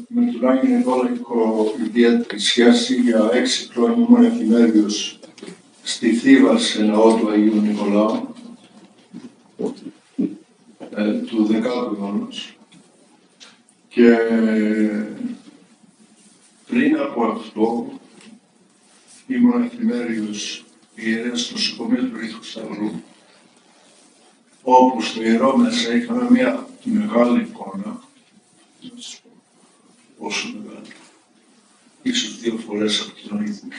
Με τον Άγιο Νικόλα έχω ιδιαίτερη σχέση. Για 6 χρόνια ήμουν εφημέριος στη Θήβα, σε ναό του Αγίου Νικολάου, του 10ου αιώνα. Και πριν από αυτό ήμουν εφημέριος ιερέας στο νοσοκομείο του Ερυθρού Σταυρού, όπου στο ιερό μέσα είχαμε μια μεγάλη εικόνα, πόσο μεγάλη, ίσως 2 φορές από την ορίθμη,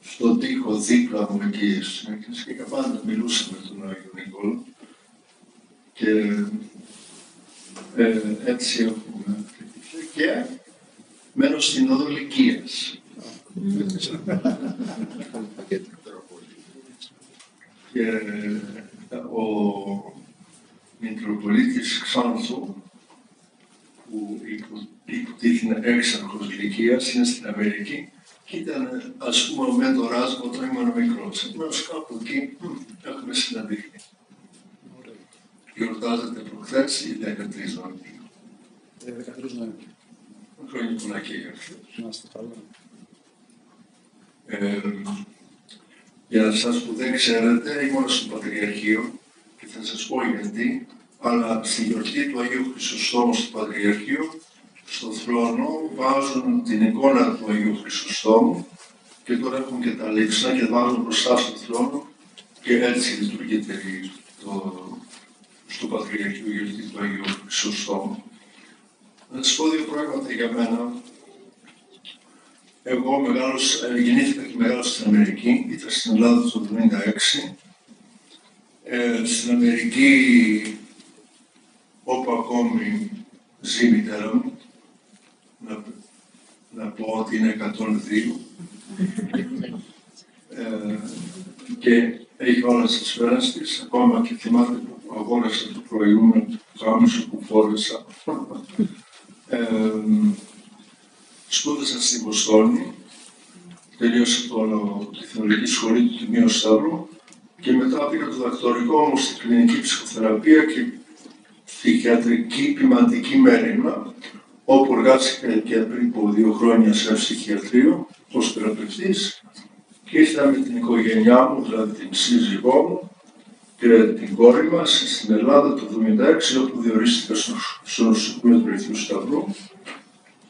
στον τοίχο δίπλα μου εκεί συνέχισε, και πάντα μιλούσα με τον Άγιο Νικόλα και έτσι έχουμε. Και μένω στην οδό Λυκίας. Και ο Μητροπολίτης Ξάνθου, που υποτίθεται έξαρχος Λυκίας, είναι στην Αμερική και ήταν, ας πούμε, ο μέντορας μου όταν ήμουν μικρός. Επομένως κάπου εκεί έχουμε συναντηθεί. Γιορτάζεται προχθές η 13 Νοεμβρίου. 13 Νοεμβρίου. Χρόνια πολλά και για αυτούς. Να είστε καλά. Για εσάς που δεν ξέρετε, ήμουν στο Πατριαρχείο και θα σας πω γιατί, αλλά στη γιορτή του Αγίου Χρυσοστόμου στο Πατριαρχείο, στο θρόνο βάζουν την εικόνα του Αγίου Χρυσοστόμου και τώρα έχουν και τα λείψανα και βάζουν μπροστά στο θρόνο και έτσι λειτουργείται στο Πατριαρχείο η γιορτή του Αγίου Χρυσοστόμου. Να σας πω 2 πράγματα για μένα. Εγώ γεννήθηκα και μεγάλωσα στην Αμερική, ήταν στην Ελλάδα το 1976. Στην Αμερική, όπου ακόμη ζει η μητέρα μου, να πω ότι είναι 102, και έχει όλα τις σφαίρες της, ακόμα και θυμάται που αγόρασα το προηγούμενο γάμισο που φόρεσα. Σπούδασα στην Βοστόνη, τελείωσα τη θεωρητική σχολή του Τιμίου Σταύρου και μετά πήγα το δακτορικό μου στη κλινική ψυχοθεραπεία και ψυχιατρική ποιμαντική μέρημνα, όπου εργάστηκα και πριν από 2 χρόνια σε ένα ψυχιατρίο ως θεραπευτής και ήρθα με την οικογένειά μου, δηλαδή την σύζυγό μου και την κόρη μας στην Ελλάδα το 1976, όπου διορίστηκα στο νοσοκομείο του Ερυθρού Σταυρού.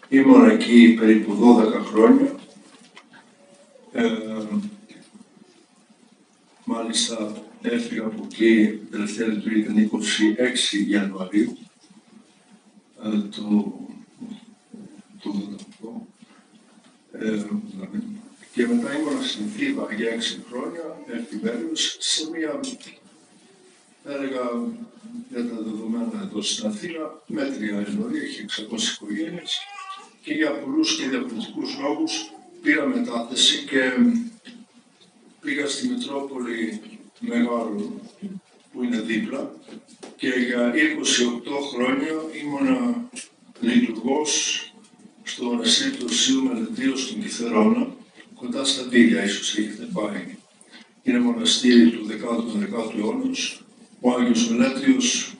Ήμουν εκεί περίπου 12 χρόνια. Μάλιστα έφυγα από εκεί, τελευταία λειτουργία ήταν 26 Ιανουαρίου του 2018. Και μετά ήμουν στην Θήβα για 6 χρόνια, εφημέριος, σε μια, έλεγα, για τα δεδομένα εδώ στην Αθήνα, μέτρια ενορία, έχει 600 οικογένειες και για πολλούς και διαφορετικούς λόγους πήρα μετάθεση και πήγα στη Μητρόπολη Μεγάλου, που είναι δίπλα, και για 28 χρόνια ήμουνα λειτουργός στο μοναστήρι του Οσίου Μελετίου στον Κιθερώνα, κοντά στα Δίλια, ίσως έχετε πάει. Είναι μοναστήρι του 10ου αιώνα. Ο Άγιος Μελέτιος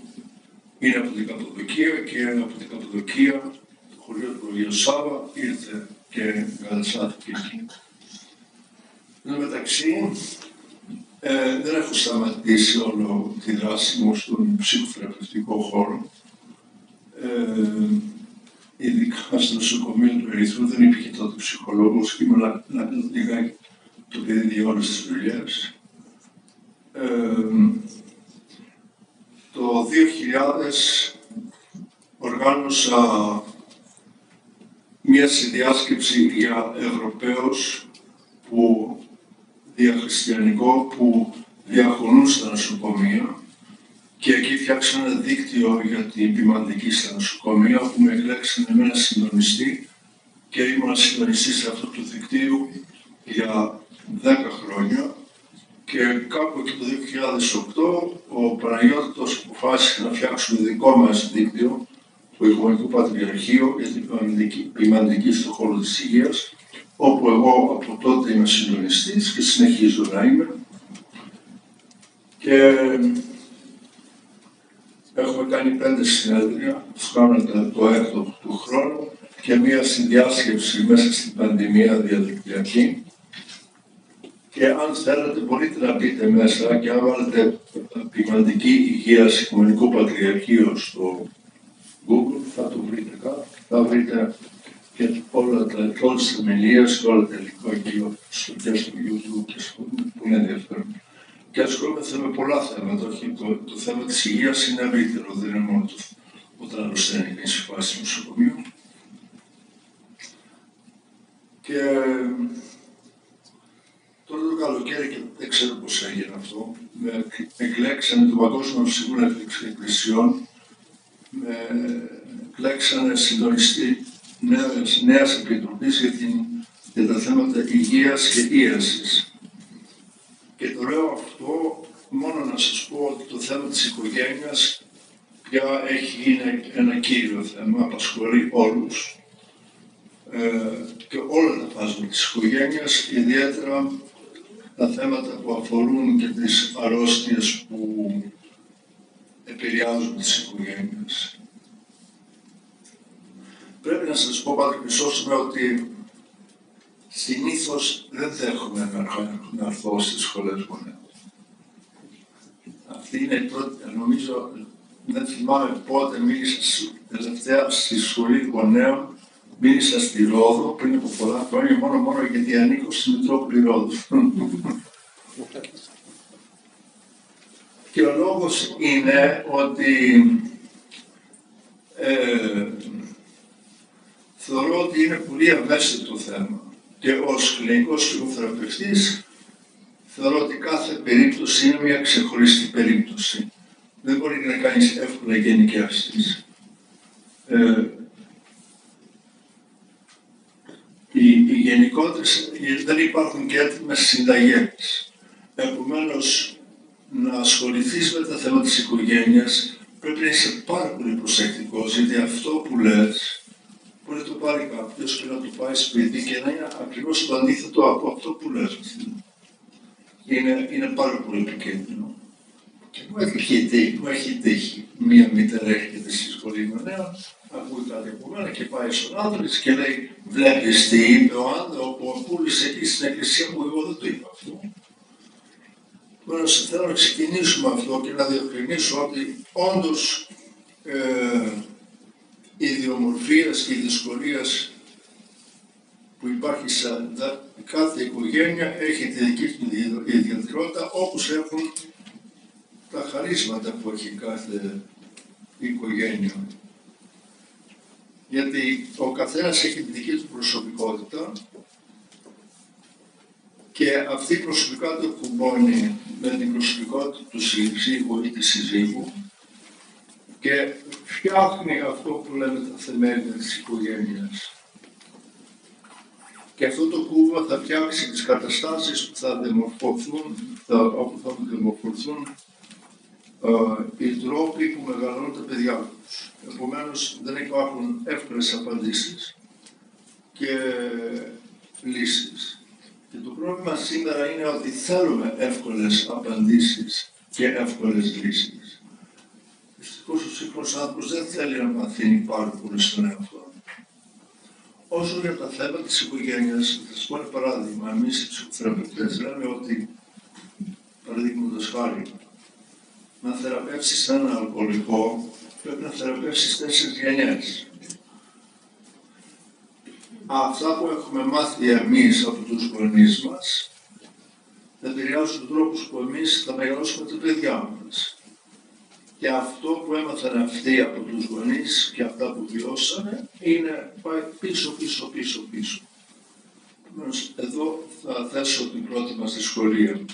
είναι από την Καππαδοκία και από την Καππαδοκία το χωριό του Αγίου Σάβα ήρθε και εγκαταστάθηκε εκεί. Εν τω μεταξύ, δεν έχω σταματήσει όλο τη δράση μου στον ψυχοθεραπευτικό χώρο. Ειδικά στο νοσοκομείο του Ερυθρού δεν υπήρχε τότε ψυχολόγος και ήμουν να λιγάκι το παιδί για όλες τις δουλειές. Το 2000 οργάνωσα μία συνδιάσκεψη για Ευρωπαίους διαχριστιανικό που διαχωνούν στα νοσοκομεία και εκεί φτιάξαν ένα δίκτυο για την ποιμαντική στα νοσοκομεία που με εκλέξαν εμένα συντονιστή και ήμουν συντονιστής αυτού του δικτύου για 10 χρόνια και κάπου εκεί το 2008 ο Παναγιώτος αποφάσισε να φτιάξουμε δικό μας δίκτυο, το Οικουμενικό Πατριαρχείο για την ποιμαντική στον χώρο της υγείας, όπου εγώ από τότε είμαι συντονιστής και συνεχίζω να είμαι. Και Έχουμε κάνει 5 συνέδρια, κάνουμε το έκτο του χρόνου και μία συνδιάσκεψη μέσα στην πανδημία διαδικτυακή. Και αν θέλετε μπορείτε να μπείτε μέσα και αν βάλετε Ποιμαντική Υγεία Οικουμενικού Πατριαρχείου στο Google θα το βρείτε κάτω. Θα βρείτε και όλες τις ομιλίες και όλα τα υλικά και στο YouTube και που είναι ενδιαφέρον. Και ασχολούμαστε με πολλά θέματα, όχι το θέμα της υγείας είναι ευρύτερο, δεν είναι μόνο όταν αρρωσταίνει είναι η φάση του νοσοκομείου. Και τώρα το καλοκαίρι, και δεν ξέρω πώς έγινε αυτό, με εκλέξανε το Παγκόσμιο Σύμβουλο Εκκλησιών, με εκλέξανε συντονιστή νέας επιτροπής για τα θέματα υγείας και ίασης. Και το λέω αυτό μόνο να σας πω ότι το θέμα της οικογένειας πια έχει γίνει ένα κύριο θέμα, απασχολεί όλους και όλα τα φάσματα της οικογένειας, ιδιαίτερα τα θέματα που αφορούν και τις αρρώστιες που επηρεάζουν τις οικογένειες. Πρέπει να σας πω πάντα πιστώσουμε ότι συνήθως δεν δέχομαι να έρθω στις σχολές γονέων. Αυτή είναι η πρώτη, νομίζω, δεν θυμάμαι πότε μίλησα τελευταία στη σχολή γονέων, μίλησα στη Ρόδο πριν από πολλά χρόνια, μόνο γιατί ανήκω στη Μητρόπολη Ρόδου. Και ο λόγος είναι ότι θεωρώ ότι είναι πολύ ευαίσθητο θέμα. Και ως κλινικός ψυχοθεραπευτής θεωρώ ότι κάθε περίπτωση είναι μια ξεχωριστή περίπτωση. Δεν μπορεί να κάνεις εύκολα γενικεύσεις. Οι γενικότερες δεν υπάρχουν και έτοιμες συνταγές. Επομένως, να ασχοληθείς με τα θέματα της οικογένειας πρέπει να είσαι πάρα πολύ προσεκτικός, γιατί αυτό που λες μπορεί να το πάρει κάποιος και να το πάει σπίτι και να είναι ακριβώς το αντίθετο από αυτό που λες. Είναι πάρα πολύ επικίνδυνο. Και μου έχει τύχει. Μία μητέρα έρχεται στη σχολή γονέων, ακούει κάτι από μένα και πάει στον άντρα της και λέει: βλέπεις τι είπε ο άντρα, ο πούλησε εκεί στην εκκλησία που εγώ δεν το είπα αυτό. Θέλω να ξεκινήσουμε αυτό και να διευκρινίσω ότι όντως η ιδιομορφία και η δυσκολία που υπάρχει σε κάθε οικογένεια έχει τη δική του ιδιαιτερότητα, όπως έχουν τα χαρίσματα που έχει κάθε οικογένεια. Γιατί ο καθένας έχει τη δική του προσωπικότητα και αυτή η προσωπικότητα κουμπώνει με την προσωπικότητα του σύζυγου ή της συζύγου και φτιάχνει αυτό που λέμε τα θεμέλια της οικογένειας. Και αυτό το κούβο θα φτιάξει τις καταστάσεις που θα δημορφωθούν οι τρόποι που μεγαλώνουν τα παιδιά τους. Επομένως, δεν υπάρχουν εύκολες απαντήσεις και λύσεις. Και το πρόβλημα σήμερα είναι ότι θέλουμε εύκολες απαντήσεις και εύκολες λύσεις. Δυστυχώς ο σύγχρονος άνθρωπος δεν θέλει να μαθαίνει πάρα πολύ στον εαυτό. Όσο για τα θέματα της οικογένειας, θα σας πω ένα παράδειγμα. Εμείς οι ψυχοθεραπευτές λέμε ότι, παραδείγματος χάρη, να θεραπεύσεις έναν αλκοολικό πρέπει να θεραπεύσεις 4 γενιές. Αυτά που έχουμε μάθει εμείς από τους γονείς μας θα επηρεάσουν τους τρόπους που εμείς θα μεγαλώσουμε τα παιδιά μας. Και αυτό που έμαθαν αυτοί από τους γονείς και αυτά που βιώσανε είναι πάει πίσω. Εδώ θα θέσω την πρώτη μας δυσκολία.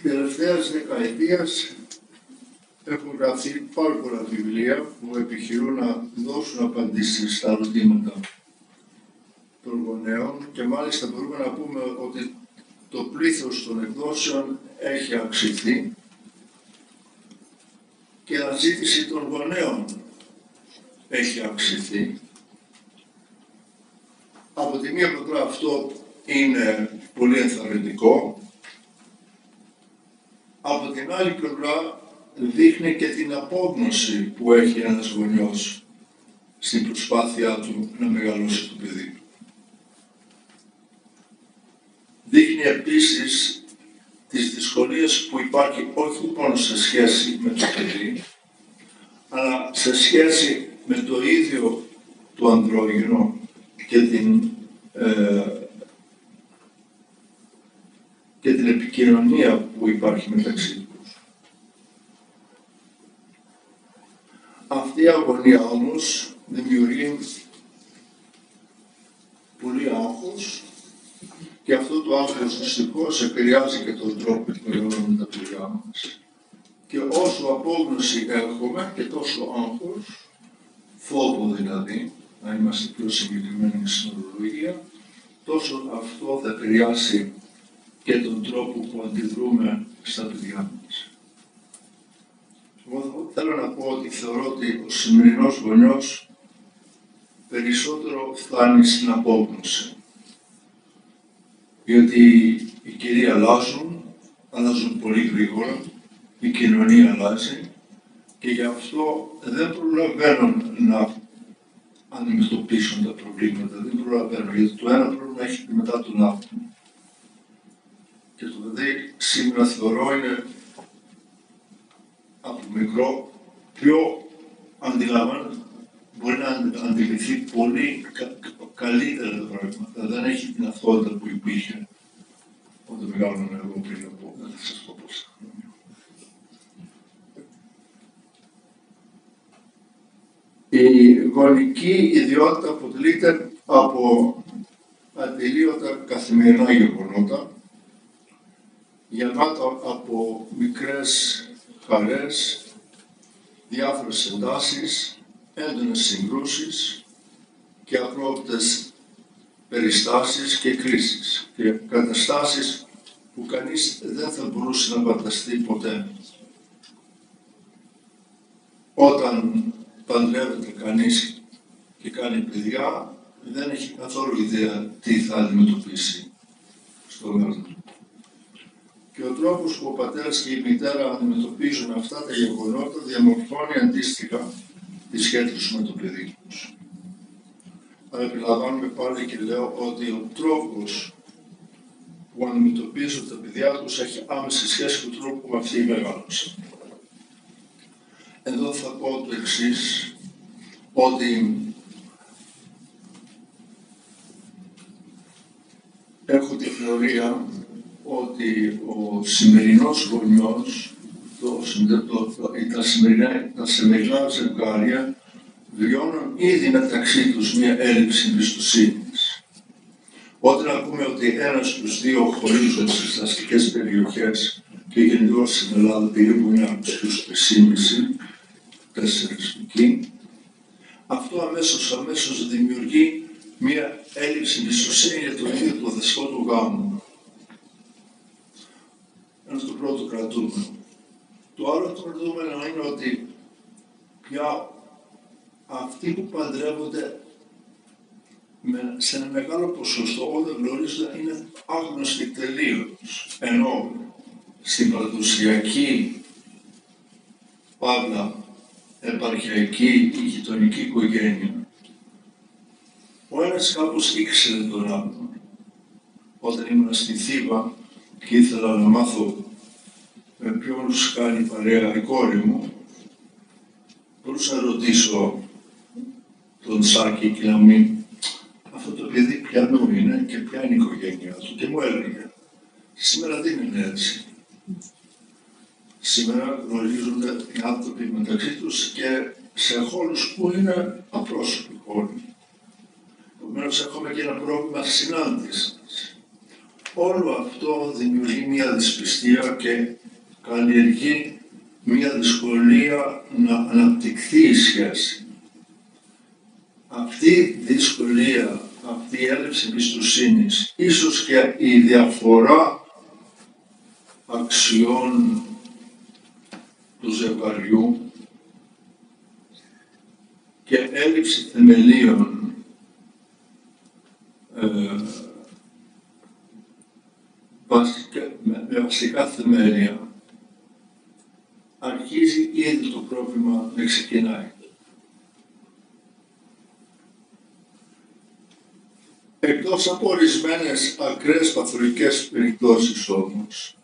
Την τελευταία δεκαετία έχουν γραφτεί πάρα πολλά βιβλία που επιχειρούν να δώσουν απαντήσεις στα ερωτήματα των γονέων και μάλιστα μπορούμε να πούμε ότι το πλήθος των εκδόσεων έχει αυξηθεί και η αναζήτηση των γονέων έχει αυξηθεί. Από τη μία πλευρά αυτό είναι πολύ ενθαρρυντικό, από την την άλλη πλευρά δείχνει και την απόγνωση που έχει ένας γονιός στην προσπάθειά του να μεγαλώσει το παιδί του. Δείχνει επίσης τις δυσκολίες που υπάρχει όχι μόνο σε σχέση με το παιδί, αλλά σε σχέση με το ίδιο το ανδρόγυνο και την επικοινωνία που υπάρχει μεταξύ τους. Αυτή η αγωνία όμως δημιουργεί πολύ άγχος και αυτό το άγχος δυστυχώς επηρεάζει και τον τρόπο που μεγαλώνουν τα παιδιά μας. Και όσο απόγνωση έχουμε και τόσο άγχος, φόβο δηλαδή, να είμαστε πιο συγκεκριμένοι στην ορολογία, τόσο αυτό θα επηρεάσει και τον τρόπο που αντιδρούμε στα παιδιά μας. Εγώ θέλω να πω ότι θεωρώ ότι ο σημερινός γονιός περισσότερο φτάνει στην απόγνωση. Γιατί οι καιροί αλλάζουν πολύ γρήγορα, η κοινωνία αλλάζει και γι' αυτό δεν προλαβαίνουν να αντιμετωπίσουν τα προβλήματα, δεν προλαβαίνουν, γιατί το ένα πρόβλημα έχει μετά τον άλλο. Και το παιδί σήμερα θεωρώ είναι από μικρό πιο αντιλαμβάνεται, μπορεί να αντιληφθεί πολύ καλύτερα τα πράγματα. Δεν έχει την αυτότητα που υπήρχε όταν μεγάλωνα εγώ πριν από, δεν θα σας πω πόσα χρόνια. Η γονική ιδιότητα αποτελείται από ατελείωτα καθημερινά γεγονότα, γεμάτα από μικρές χαρές, διάφορες εντάσεις, έντονες συγκρούσεις και απρόοπτες περιστάσεις και κρίσεις και καταστάσεις που κανείς δεν θα μπορούσε να φανταστεί ποτέ. Όταν παντρεύεται κανείς και κάνει παιδιά, δεν έχει καθόλου ιδέα τι θα αντιμετωπίσει στο μέλλον του. Και ο τρόπος που ο πατέρας και η μητέρα αντιμετωπίζουν αυτά τα γεγονότα διαμορφώνει αντίστοιχα τη σχέση τους με το παιδί τους. Αλλά επιλαμβάνομαι πάλι και λέω ότι ο τρόπος που αντιμετωπίζουν τα παιδιά τους έχει άμεση σχέση με τον τρόπο που αυτοί μεγάλωσαν. Εδώ θα πω το εξής, ότι έχω τη θεωρία ότι ο σημερινός γονιός, τα σημερινά ζευγάρια βιώνουν ήδη μεταξύ τους μια έλλειψη εμπιστοσύνης. Όταν ακούμε ότι ένας στους δύο χωρίζονται στις αστικές περιοχές και γενικώς στην Ελλάδα περίπου είναι από τους 3,5-4 εκεί, αυτό αμέσως δημιουργεί μια έλλειψη εμπιστοσύνη για το ίδιο το δεσπότο γάμο. Είναι το πρώτο κρατούμενο. Το άλλο κρατούμενο είναι ότι πια αυτοί που παντρεύονται σε ένα μεγάλο ποσοστό όταν γνωρίζονται είναι άγνωστοι τελείως. Ενώ στην παραδοσιακή παύλα επαρχιακή ή γειτονική οικογένεια ο ένας κάπως ήξερε τον άλλον. Όταν ήμουν στη Θήβα και ήθελα να μάθω με ποιον κάνει παρέα η κόρη μου, μπορούσα να ρωτήσω τον Σάκη και να μην αυτό το παιδί ποιανού είναι και ποια είναι η οικογένειά του και μου έλεγε. Σήμερα δεν είναι έτσι. Σήμερα γνωρίζονται οι άνθρωποι μεταξύ τους και σε χώρους που είναι απρόσωποι χώροι. Επομένως έχουμε και ένα πρόβλημα συνάντησης. Όλο αυτό δημιουργεί μια δυσπιστία και καλλιεργεί μια δυσκολία να αναπτυχθεί η σχέση. Αυτή η δυσκολία, αυτή η έλλειψη εμπιστοσύνης, ίσως και η διαφορά αξιών του ζευγαριού και έλλειψη θεμελίων με βασικά θεμέλια αρχίζει ήδη το πρόβλημα να ξεκινάει. Εκτός από ορισμένες ακραίες παθολογικές περιπτώσεις όμως,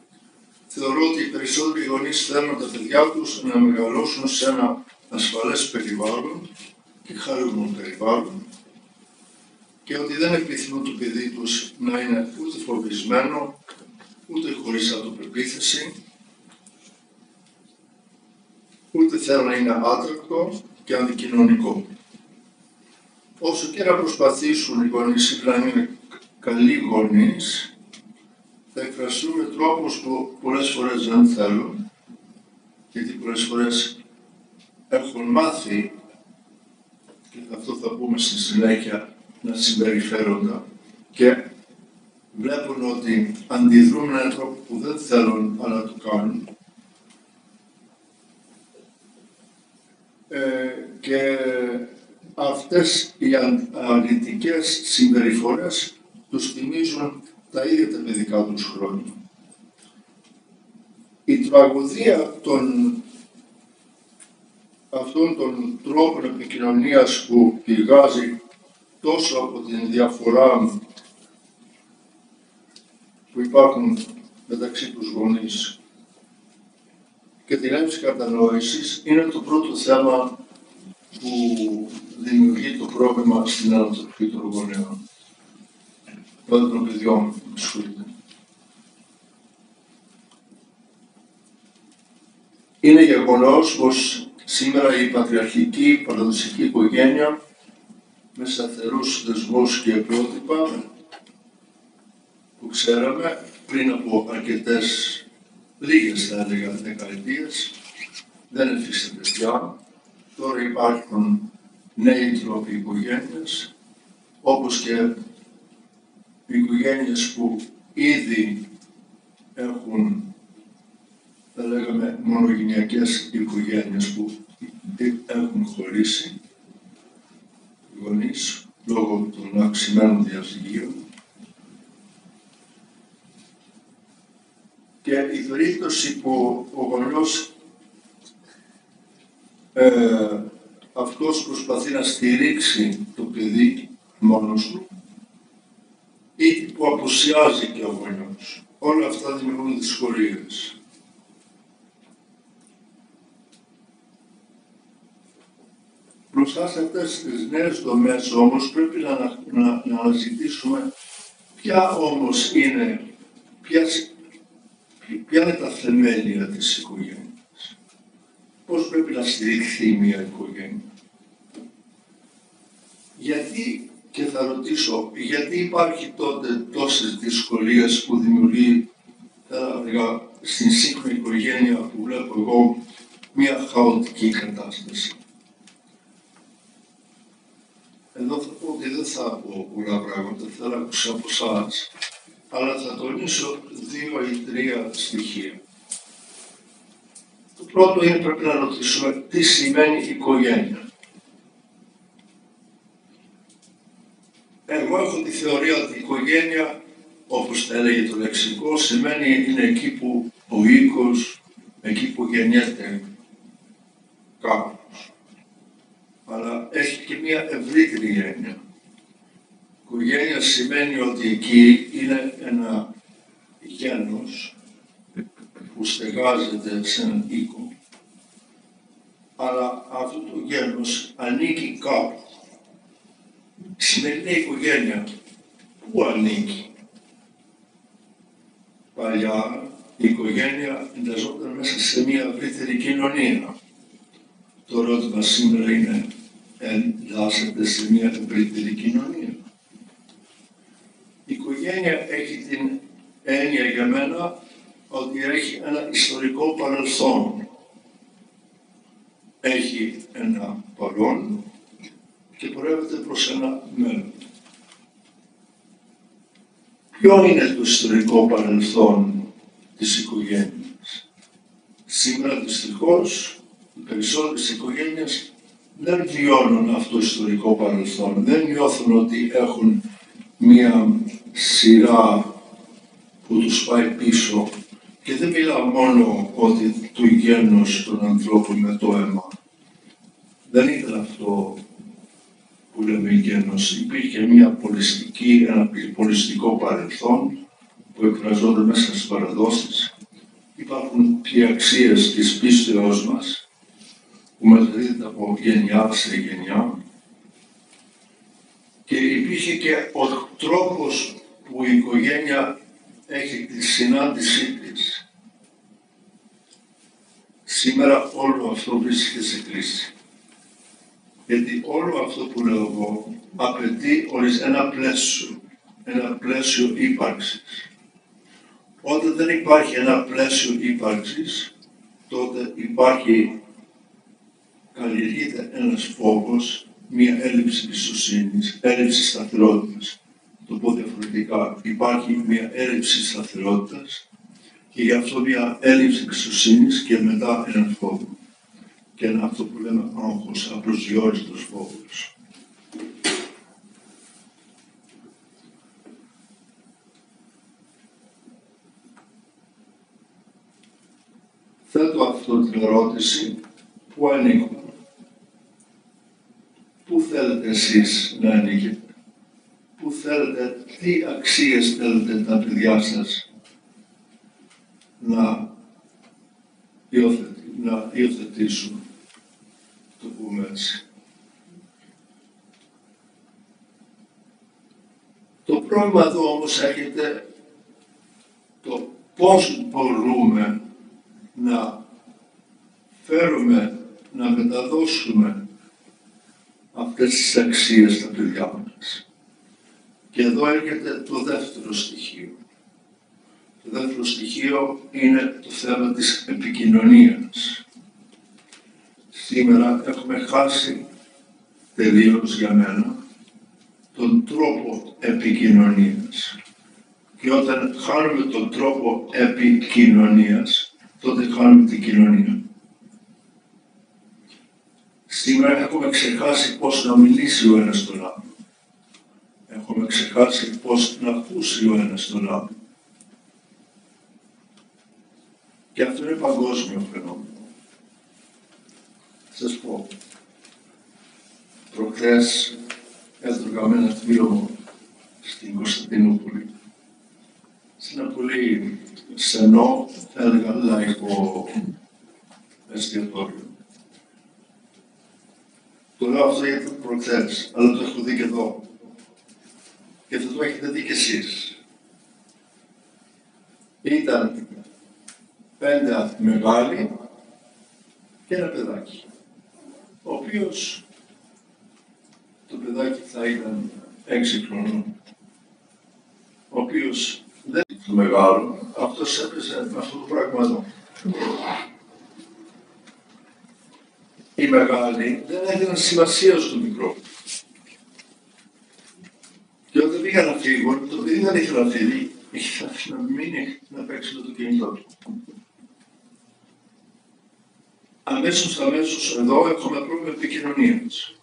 θεωρώ ότι οι περισσότεροι γονείς θέλουν τα παιδιά τους να μεγαλώσουν σε ένα ασφαλές περιβάλλον και χαρούμενο περιβάλλον και ότι δεν επιθυμούν το παιδί τους να είναι ούτε φοβισμένο, ούτε χωρίς αυτοπεποίθηση, ούτε θέλουν να είναι άτρακτο και αντικοινωνικό. Όσο και να προσπαθήσουν οι γονείς να είναι καλοί γονείς, θα εκφραστούν με τρόπους που πολλές φορές δεν θέλουν, γιατί πολλές φορές έχουν μάθει, και αυτό θα πούμε στη συνέχεια, να συμπεριφέρονται και βλέπουν ότι αντιδρούν με έναν τρόπο που δεν θέλουν, αλλά το κάνουν. Και αυτές οι αρνητικές συμπεριφορές τους θυμίζουν τα ίδια τα παιδικά τους χρόνια. Η τραγωδία αυτών των τρόπων επικοινωνίας που πηγάζει τόσο από την διαφορά που υπάρχουν μεταξύ τους γονείς και την έλλειψη κατανόησης είναι το πρώτο θέμα που δημιουργεί το πρόβλημα στην ανατροφή των γονέων. Των παιδιών, με συγχωρείτε. Είναι γεγονός πως σήμερα η πατριαρχική παραδοσιακή οικογένεια με σταθερούς δεσμούς και πρότυπα που ξέραμε πριν από λίγες θα έλεγα δεκαετίες δεν εφίσταται πια. Τώρα υπάρχουν νέοι τρόποι οικογένειας, όπως και οικογένειες που ήδη έχουν, θα λέγαμε, μονογενειακές οικογένειες που έχουν χωρίσει οι γονείς λόγω των αυξημένων διαζυγίων. Και η περίπτωση που ο γονιός αυτός προσπαθεί να στηρίξει το παιδί μόνος του ή που απουσιάζει και ο γονιός. Όλα αυτά δημιουργούν δυσκολίες. Μπροστά σε αυτές τις νέες δομές όμως πρέπει να αναζητήσουμε ποια όμως είναι, ποια είναι τα θεμέλια της οικογένειας. Πώς πρέπει να στηριχθεί μια οικογένεια. Γιατί, και θα ρωτήσω, γιατί υπάρχει τότε τόσες δυσκολίες που δημιουργεί, θα έλεγα, στην σύγχρονη οικογένεια που βλέπω εγώ, μια χαοτική κατάσταση. Εδώ θα πω ότι δεν θα πω πολλά πράγματα, θα ακούσω από εσάς, αλλά θα τονίσω 2 ή 3 στοιχεία. Το πρώτο είναι πρέπει να ρωτήσουμε τι σημαίνει οικογένεια. Εγώ έχω τη θεωρία ότι η οικογένεια, όπως τα έλεγε το λεξικό, σημαίνει είναι εκεί που ο οίκος, εκεί που γεννιέται κάποιος. Αλλά έχει και μια ευρύτερη έννοια. Οικογένεια σημαίνει ότι εκεί είναι ένα γένος που στεγάζεται σε έναν οίκο, αλλά αυτό το γένος ανήκει κάπου. Η σημερινή οικογένεια πού ανήκει? Παλιά η οικογένεια ενταζόταν μέσα σε μια ευρύτερη κοινωνία. Το ερώτημα σήμερα είναι, εντάσσεται σε μια ευρύτερη κοινωνία? Η οικογένεια έχει την έννοια για μένα ότι έχει ένα ιστορικό παρελθόν. Έχει ένα παρόν και πορεύεται προς ένα μέλλον. Ποιο είναι το ιστορικό παρελθόν της οικογένειας? Σήμερα δυστυχώς οι περισσότερες οικογένειες δεν βιώνουν αυτό το ιστορικό παρελθόν. Δεν νιώθουν ότι έχουν μία σειρά που τους πάει πίσω Και δεν μιλάω μόνο ότι του γένους των ανθρώπων με το αίμα. Δεν ήταν αυτό που λέμε γένος. Υπήρχε ένα πολιστικό παρελθόν που εκφραζόταν μέσα στις παραδόσεις. Υπάρχουν και αξίες της πίστεώς μας που μεταδίδεται από γενιά σε γενιά. Και υπήρχε και ο τρόπος που η οικογένεια έχει τη συνάντησή της. Σήμερα όλο αυτό βρίσκεται σε κρίση. Γιατί όλο αυτό που λέω εγώ απαιτεί ένα πλαίσιο ύπαρξης. Όταν δεν υπάρχει ένα πλαίσιο ύπαρξης, τότε καλλιεργείται ένας φόβος, μια έλλειψη εμπιστοσύνης, έλλειψη σταθερότητας. Το πω διαφορετικά, υπάρχει μια έλλειψη σταθερότητας και γι' αυτό μια έλλειψη εμπιστοσύνης και μετά έναν φόβο. Και αυτό που λέμε άγχος, απροσδιόριστος φόβος. Θέτω αυτό την ερώτηση, πού ανήκουμε. Πού θέλετε εσείς να ανήκετε. Πού θέλετε, τι αξίες θέλετε τα παιδιά σας να υιοθετήσουν, το πούμε έτσι. Το πρόβλημα εδώ όμως έρχεται το πώς μπορούμε να φέρουμε, να μεταδώσουμε αυτές τις αξίες στα παιδιά μας. Και εδώ έρχεται το δεύτερο στοιχείο. Το δεύτερο στοιχείο είναι το θέμα της επικοινωνίας. Σήμερα έχουμε χάσει τελείως για μένα τον τρόπο επικοινωνίας. Και όταν χάνουμε τον τρόπο επικοινωνίας, τότε χάνουμε την κοινωνία. Σήμερα έχουμε ξεχάσει πώς να μιλήσει ο ένας τον άλλον. Έχουμε ξεχάσει πώς να ακούσει ο ένας τον άλλον. Και αυτό είναι παγκόσμιο φαινόμενο. Σας πω, προχθές έτρωγα με ένα φίλο μου στην Κωνσταντινούπολη. Σε ένα πολύ στενό, θα έλεγα λαϊκό εστιατόριο. Το λέω αυτό γιατί προχθές, αλλά το έχω δει και εδώ. Και αυτό το έχετε δει κι εσείς. Ήταν 5 μεγάλοι και ένα παιδάκι. Ο οποίος το παιδάκι θα ήταν 6 χρονών. Ο οποίος δεν ήταν το μεγάλο, αυτός έπαιζε με αυτό το πράγμα εδώ. Οι μεγάλοι δεν έδιναν σημασία στο μικρό. Και όταν πήγα να φύγω, το παιδί δεν ήθελε να φύγει, ήθελε να μείνει να παίξει με το κινητό του. Αμέσως εδώ έχουμε πρόβλημα επικοινωνίας.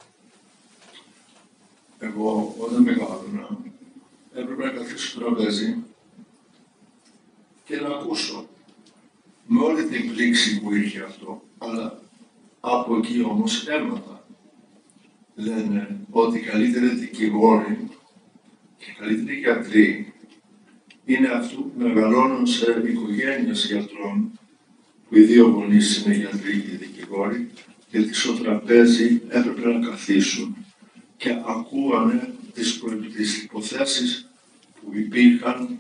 Εγώ όταν μεγάλωνα έπρεπε να καθίσω στο τραπέζι και να ακούσω με όλη την πλήξη που είχε αυτό, αλλά από εκεί όμως έμαθα. Λένε ότι οι καλύτεροι δικηγόροι και οι καλύτεροι γιατροί είναι αυτοί που μεγαλώνουν σε οικογένειες γιατρών, που οι 2 γονείς είναι γιατροί και δικηγόροι, γιατί στο τραπέζι έπρεπε να καθίσουν και ακούγανε τις υποθέσεις που υπήρχαν,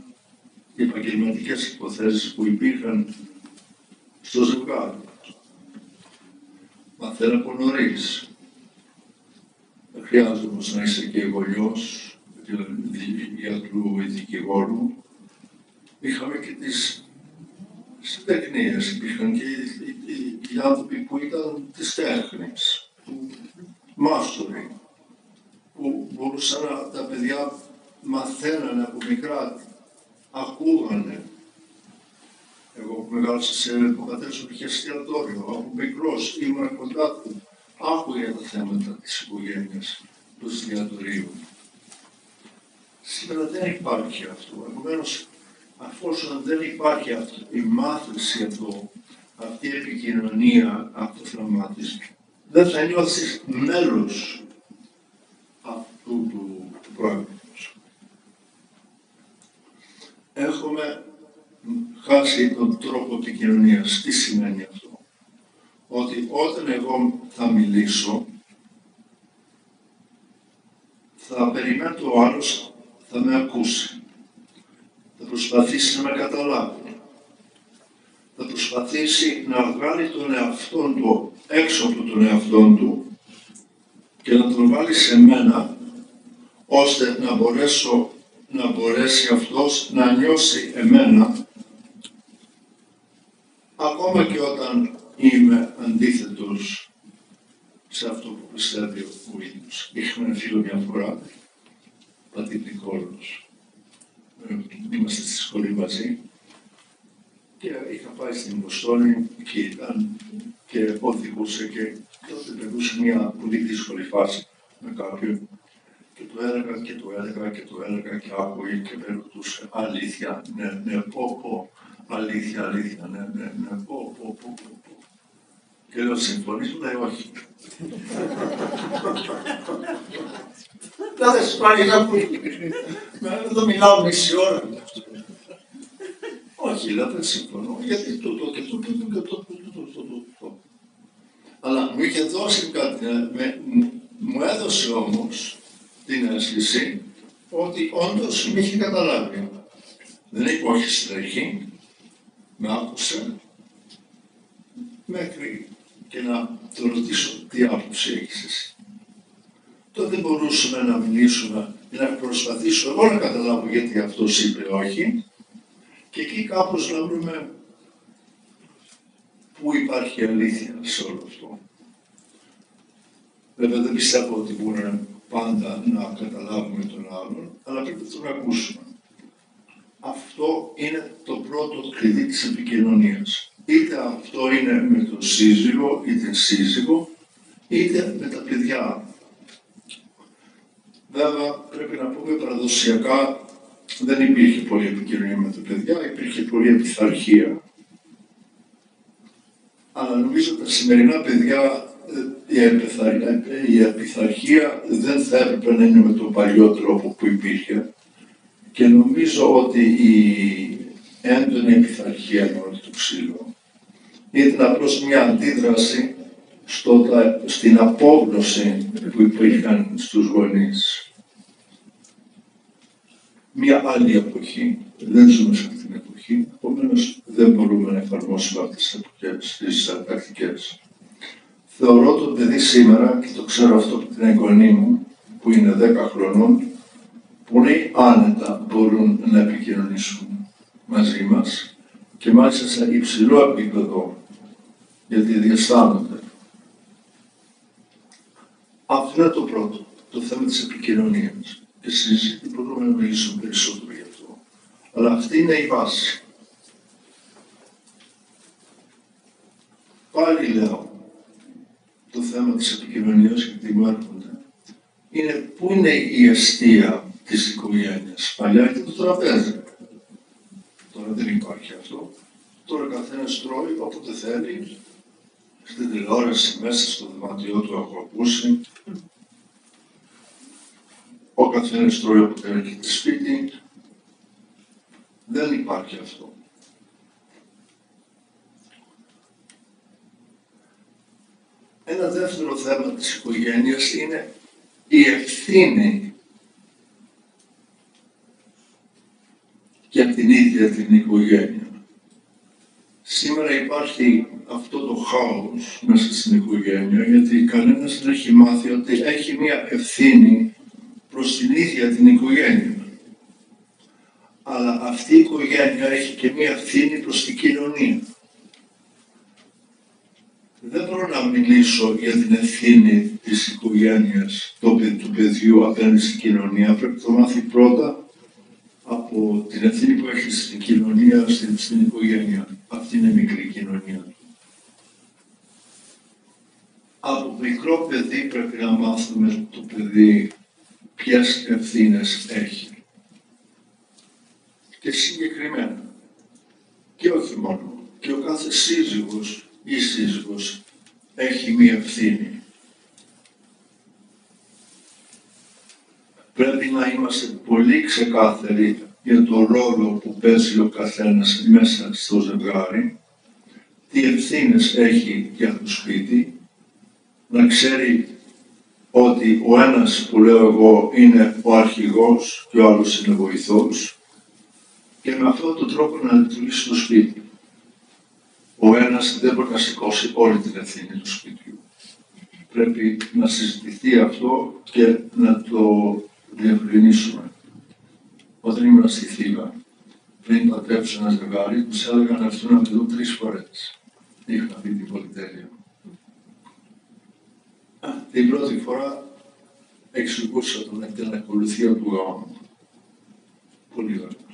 οι επαγγελματικές υποθέσεις που υπήρχαν στο ζευγάρι. Μαθαίνω από νωρίς. Δεν χρειάζεται όμως να είσαι και γονιός, γιατρού ή δικηγόρου. Είχαμε και τις τεχνίες, υπήρχαν και οι άνθρωποι που ήταν της τέχνης, μάστοροι, που μπορούσαν τα παιδιά μαθαίνανε από μικρά, ακούγανε. Εγώ που μεγάλωσα ο πατέρας μου είχε εστιατόριο, από μικρός ήμουν κοντά του, άκουγε τα θέματα της οικογένειας, του εστιατορίου. Σήμερα δεν υπάρχει αυτό. Επομένως, αφόσον δεν υπάρχει η μάθηση αυτή η επικοινωνία, αυτό το τραυματισμό, δεν θα νιώθεις μέλος αυτού του πράγματος. Έχουμε χάσει τον τρόπο επικοινωνίας. Τι σημαίνει αυτό? Ότι όταν εγώ θα μιλήσω, θα περιμένω ο άλλος θα με ακούσει. Θα προσπαθήσει να με καταλάβει. Θα προσπαθήσει να βγάλει τον εαυτόν του έξω από τον εαυτόν του και να τον βάλει σε μένα, ώστε να μπορέσει αυτός να νιώσει εμένα, ακόμα και όταν είμαι αντίθετος σε αυτό που πιστεύει ο ίδιος. Είχαμε ένα φίλο μια φορά, πατητικόλος. Είμαστε στη σχολή μαζί και είχα πάει στην Βοστόνη και ήταν και οδηγούσε και τότε περνούσε μια πολύ δύσκολη φάση με κάποιον και του έλεγα και του έλεγα και του έλεγα και άκουγε και με ρωτούσε αλήθεια, ναι, πω, αλήθεια, ναι, πω. Και λέω συμφωνείς, λέει όχι. Δεν σπάει να πει. Εδώ μιλάω μισή ώρα. Όχι, λέω δεν συμφωνώ, γιατί τούτο και τούτο και τούτο. Αλλά μου είχε δώσει κάτι, μου έδωσε όμως την αίσθηση ότι όντως με είχε καταλάβει. Δεν είπε όχι στην αρχή, με άκουσε, μέχρι και να το ρωτήσω τι άποψη έχεις εσύ. Τότε μπορούσαμε να μιλήσουμε, να προσπαθήσω εγώ να καταλάβω γιατί αυτός είπε όχι και εκεί κάπως να βρούμε πού υπάρχει αλήθεια σε όλο αυτό. Βέβαια δεν πιστεύω ότι μπορούμε πάντα να καταλάβουμε τον άλλον, αλλά πρέπει να τον ακούσουμε. Αυτό είναι το πρώτο κλειδί της επικοινωνίας. Είτε αυτό είναι με τον σύζυγο, είτε σύζυγο, είτε με τα παιδιά. Βέβαια, πρέπει να πούμε παραδοσιακά, δεν υπήρχε πολλή επικοινωνία με τα παιδιά, υπήρχε πολλή επιθαρχία. Αλλά νομίζω τα σημερινά παιδιά, η επιθαρχία δεν θα έπρεπε να είναι με τον παλιό τρόπο που υπήρχε. Και νομίζω ότι η έντονη επιθαρχία με το ξύλο ήταν απλώς μια αντίδραση στην απόγνωση που υπήρχαν στους γονείς. Μια άλλη εποχή, δεν ζούμε σε αυτήν την εποχή, επομένως δεν μπορούμε να εφαρμόσουμε αυτές τις τακτικές. Θεωρώ το παιδί σήμερα, και το ξέρω αυτό από την εγγονή μου, που είναι 10 χρονών, πολύ άνετα μπορούν να επικοινωνήσουν μαζί μας και μάλιστα σε υψηλό επίπεδο, γιατί διαισθάνονται. Αυτό είναι το πρώτο, το θέμα της επικοινωνίας. Και συζήτηση μπορούμε να μιλήσουμε περισσότερο γι' αυτό. Αλλά αυτή είναι η βάση. Πάλι λέω, το θέμα της επικοινωνίας, γιατί μου έρχονται, είναι πού είναι η αιστεία της οικογένειας. Παλιά ήταν το τραπέζι. Τώρα δεν υπάρχει αυτό. Τώρα καθένας τρώει όποτε θέλει, στην τηλεόραση, μέσα στο δωμάτιό του έχω ακούσει. Ο καθένας τρώει όποτε έρχεται σπίτι. Δεν υπάρχει αυτό. Ένα δεύτερο θέμα της οικογένειας είναι η ευθύνη για την ίδια την οικογένεια. Σήμερα υπάρχει αυτό το χάος μέσα στην οικογένεια, γιατί κανένας δεν έχει μάθει ότι έχει μία ευθύνη προς την ίδια την οικογένεια. Αλλά αυτή η οικογένεια έχει και μία ευθύνη προς την κοινωνία. Δεν μπορώ να μιλήσω για την ευθύνη της οικογένειας, του παιδιού απέναντι στην κοινωνία. Πρέπει να το μάθει πρώτα από την ευθύνη που έχει στην κοινωνία, στην οικογένεια. Αυτή είναι η μικρή κοινωνία. Από μικρό παιδί πρέπει να μάθουμε το παιδί ποιες ευθύνες έχει. και συγκεκριμένα. Και όχι μόνο. Και ο κάθε σύζυγος ή σύζυγος έχει μία ευθύνη. Πρέπει να είμαστε πολύ ξεκάθαροι για το ρόλο που παίζει ο καθένας μέσα στο ζευγάρι, τι ευθύνες έχει για το σπίτι, να ξέρει ότι ο ένας που λέω εγώ είναι ο αρχηγός και ο άλλος είναι βοηθός και με αυτόν τον τρόπο να λειτουργήσει το σπίτι. Ο ένας δεν μπορεί να σηκώσει όλη την ευθύνη του σπιτιού. Πρέπει να συζητηθεί αυτό και να το διευκρινίσουμε. Όταν ήμουν στη Θήβα, πριν πατρέψω ένα ζευγάρι, τους έλεγα να έρθουν να με δουν 3 φορές. Είχα πει την πολυτέλεια. Την πρώτη φορά εξηγούσα την ακολουθία του γάμου. Πολύ ωραία.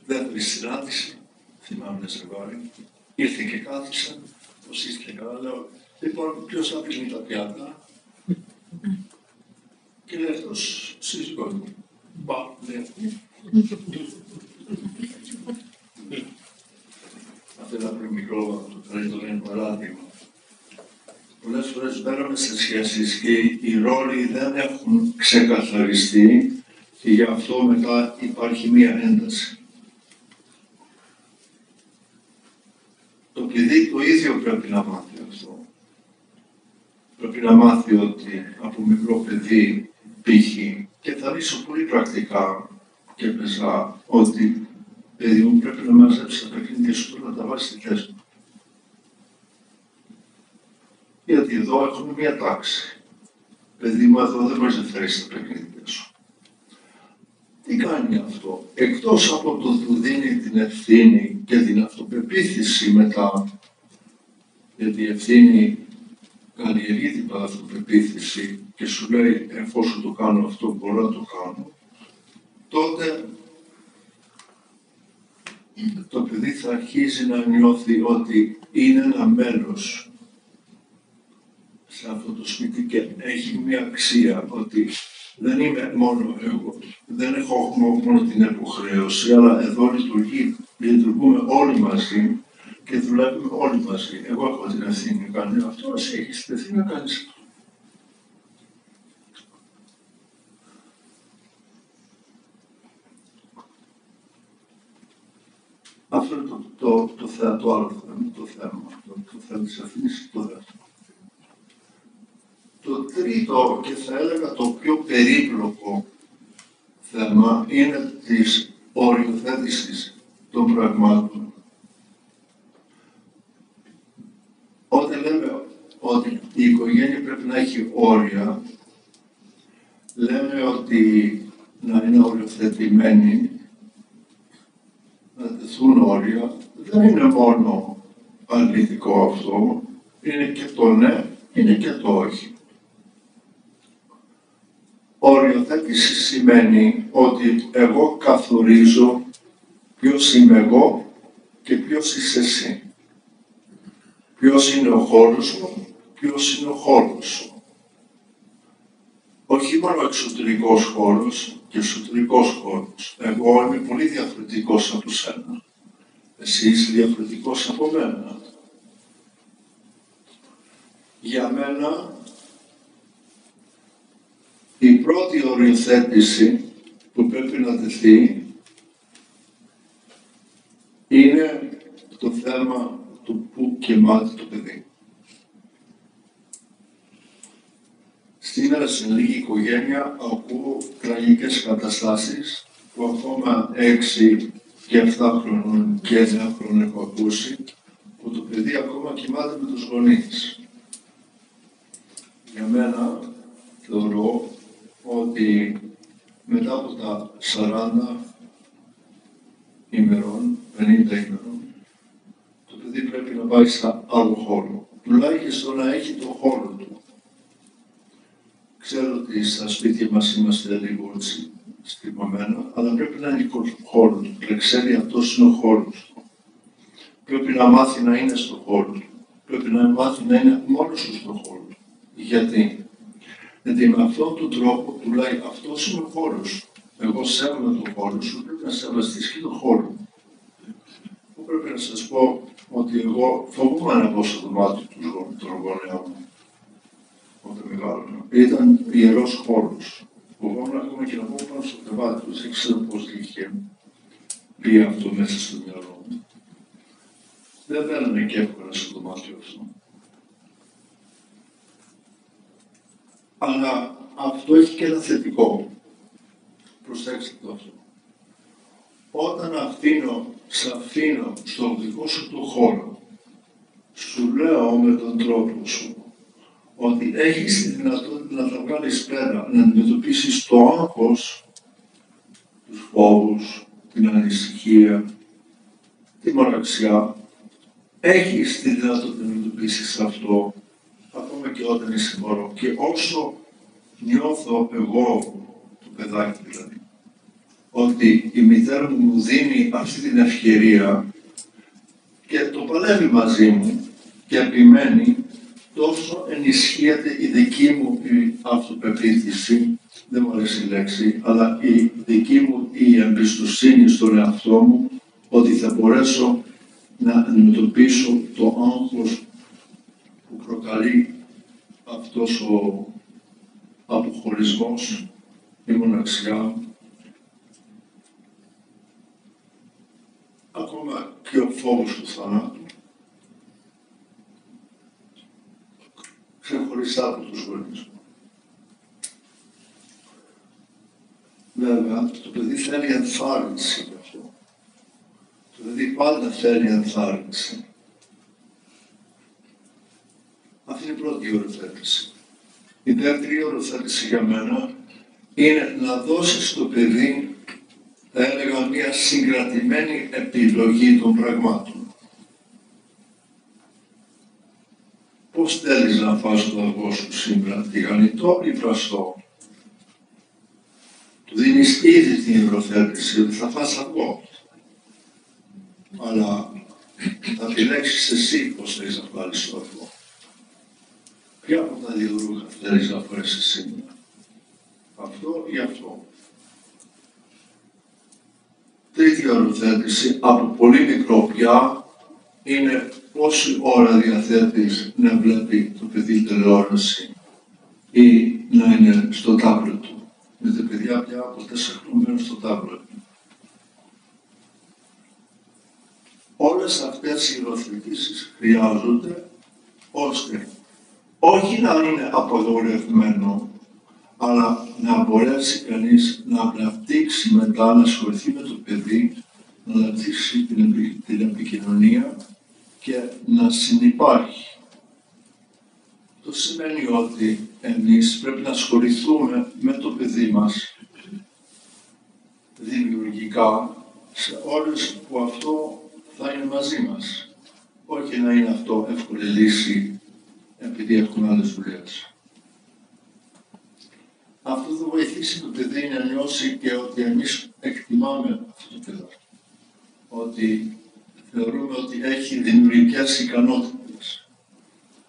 Δεύτερη συνάντηση, θυμάμαι ένα ζευγάρι, ήρθε και κάθισαν, πως είστε καλά, λέω, λοιπόν, ποιος θα πλύνει τα πιάτα. Και λέει αυτός, σύζυγός μου, μπα, λέει. Αυτό είναι ένα μικρό, το λένε παράδειγμα. Πολλές φορές μπαίνουμε σε σχέσεις και οι ρόλοι δεν έχουν ξεκαθαριστεί και γι' αυτό μετά υπάρχει μία ένταση. Το παιδί το ίδιο πρέπει να μάθει αυτό. Πρέπει να μάθει ότι από μικρό παιδί π.χ. και θα λύσω πολύ πρακτικά και πεζά ότι παιδί μου πρέπει να μαζέψει τα παιχνίδια σου να τα βάζει στη θέση μου. Γιατί εδώ έχουμε μία τάξη. Παιδί μου, εδώ δεν μπορείς να φέρεις τα παιχνίδια σου. Τι κάνει αυτό? Εκτός από το του δίνει την ευθύνη και την αυτοπεποίθηση μετά, γιατί η ευθύνη καλλιεργεί την αυτοπεποίθηση και σου λέει εφόσον το κάνω αυτό μπορώ να το κάνω, τότε το παιδί θα αρχίζει να νιώθει ότι είναι ένα μέλος σε αυτό το σπίτι και έχει μια αξία ότι δεν είμαι μόνο εγώ, δεν έχω μόνο την υποχρέωση, αλλά εδώ λειτουργούμε όλοι μαζί και δουλεύουμε όλοι μαζί. Εγώ έχω την ευθύνη να κάνω αυτό, εσύ έχεις την ευθύνη να κάνεις αυτό. Αυτό είναι το άλλο θέμα, το θέμα της ευθύνης, το δεύτερο. Το τρίτο και θα έλεγα το πιο περίπλοκο θέμα είναι της οριοθέτησης των πραγμάτων. Όταν λέμε ότι η οικογένεια πρέπει να έχει όρια, λέμε ότι να είναι οριοθετημένοι, να τεθούν όρια, δεν είναι μόνο αρνητικό αυτό, είναι και το ναι, είναι και το όχι. Οριοθέτηση σημαίνει ότι εγώ καθορίζω ποιος είμαι εγώ και ποιος είσαι εσύ. Ποιος είναι ο χώρος μου, ποιος είναι ο χώρος σου. Όχι μόνο εξωτερικός χώρος και εσωτερικός χώρος. Εγώ είμαι πολύ διαφορετικός από σένα. Εσύ είσαι διαφορετικός από μένα. Για μένα, η πρώτη οριοθέτηση που πρέπει να τεθεί είναι το θέμα του πού κοιμάται το παιδί. Στην συνολική οικογένεια ακούω τραγικές καταστάσεις που ακόμα 6 και 7 χρονών και 9 χρονών έχω ακούσει που το παιδί ακόμα κοιμάται με τους γονείς. Για μένα θεωρώ ότι μετά από τα 40 ημερών, 50 ημερών, το παιδί πρέπει να πάει σε άλλο χώρο. Τουλάχιστον να έχει τον χώρο του. Ξέρω ότι στα σπίτια μας είμαστε λίγο έτσι στυπωμένα, αλλά πρέπει να έχει τον χώρο του. Και ξέρει αυτός είναι ο χώρος του. Πρέπει να μάθει να είναι στον χώρο του. Πρέπει να μάθει να είναι μόνος του στον χώρο του. Γιατί με αυτόν τον τρόπο του λέει αυτός είναι ο χώρος. Εγώ σέβομαι τον χώρο σου, πρέπει να σεβαστείς και τον χώρο μου. Πρέπει να σας πω ότι εγώ φοβούμαι να μπω στο δωμάτιο των γονέων μου όταν μεγάλωνα. Ήταν ιερός χώρος. Φοβόμουν ακόμα και να μπω πάνω στο κρεβάτι τους. Δεν ξέρω πώς είχε πει αυτό μέσα στο μυαλό μου. Δεν μπαίνανε και εύκολα στο δωμάτιο αυτό. Αλλά αυτό έχει και ένα θετικό. Προσέξτε το αυτό. Όταν σε αφήνω στον δικό σου το χώρο, σου λέω με τον τρόπο σου ότι έχεις τη δυνατότητα να τα βγάλεις πέρα, να αντιμετωπίσεις το άγχος, τους φόβους, την ανησυχία, τη μοναξιά. Έχεις τη δυνατότητα να αντιμετωπίσεις αυτό, ακόμα και όταν είσαι μωρό. Και όσο νιώθω εγώ, το παιδάκι δηλαδή, ότι η μητέρα μου δίνει αυτή την ευκαιρία και το παλεύει μαζί μου και επιμένει, τόσο ενισχύεται η δική μου η αυτοπεποίθηση, δεν μου αρέσει η λέξη, αλλά η δική μου η εμπιστοσύνη στον εαυτό μου, ότι θα μπορέσω να αντιμετωπίσω το άγχος που προκαλεί αυτός ο αποχωρισμός, η μοναξιά, ακόμα και ο φόβος του θανάτου, ξεχωριστά από τους γονείς μου. Βέβαια, το παιδί θέλει ενθάρρυνση γι' αυτό. Το παιδί πάντα θέλει ενθάρρυνση. Αυτή είναι η πρώτη οριοθέτηση. Η δεύτερη οριοθέτηση για μένα είναι να δώσεις στο παιδί, θα έλεγα, μια συγκρατημένη επιλογή των πραγμάτων. Πώς θέλεις να φας το αυγό σου σήμερα, τηγανιτό ή βραστό? Του δίνεις ήδη την οριοθέτηση ότι θα φας αυγό. Αλλά θα επιλέξεις εσύ πώς θέλεις να βάλεις το αυγό. Ποια από τα δύο ρούχα θέλεις να φορέσεις σήμερα? Αυτό ή αυτό? Τρίτη οριοθέτηση, από πολύ μικρό πια, είναι πόση ώρα διαθέτεις να βλέπει το παιδί τηλεόραση ή να είναι στο τάμπλετ του. Με τα παιδιά πια από 4 χρόνια μένουν στο τάμπλετ. Όλες αυτές οι οριοθετήσεις χρειάζονται ώστε όχι να είναι απαγορευμένο, αλλά να μπορέσει κανείς να αναπτύξει μετά, να ασχοληθεί με το παιδί, να αναπτύξει την επικοινωνία και να συνυπάρχει. Αυτό σημαίνει ότι εμείς πρέπει να ασχοληθούμε με το παιδί μας δημιουργικά σε ώρες που αυτό θα είναι μαζί μας. Όχι να είναι αυτό εύκολη λύση επειδή έχουν άλλες δουλειές. Αυτό θα βοηθήσει το παιδί να νιώσει και ότι εμείς εκτιμάμε αυτό το παιδί. Ότι θεωρούμε ότι έχει δημιουργικές ικανότητες.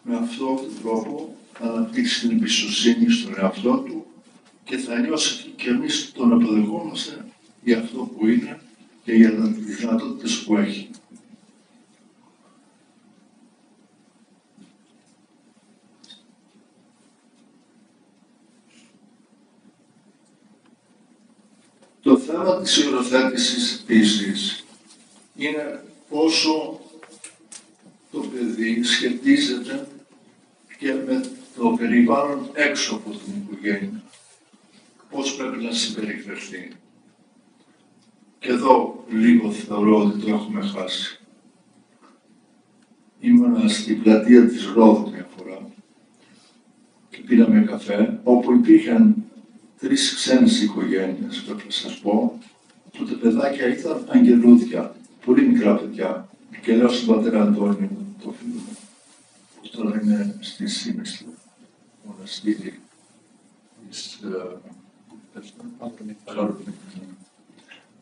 Με αυτόν τον τρόπο θα αναπτύξει την εμπιστοσύνη στον εαυτό του και θα νιώσει και εμείς τον αποδεχόμαστε για αυτό που είναι και για τις δυνατότητες που έχει. Το θέμα της οριοθέτησης επίσης είναι πόσο το παιδί σχετίζεται και με το περιβάλλον έξω από την οικογένεια. Πώς πρέπει να συμπεριφερθεί. Και εδώ λίγο θεωρώ ότι το έχουμε χάσει. Ήμουνα στην πλατεία της Ρόδου μια φορά και πήραμε καφέ, όπου υπήρχαν 3 ξένες οικογένειες, πρέπει να σας πω. Τότε παιδάκια ήταν αγγελούδια, πολύ μικρά παιδιά. Και λέω στον πατέρα Αντώνιο, το φίλο μου, που τώρα είναι στη Σύμμεσλη, μοναστήρι της Αγροπνίκης.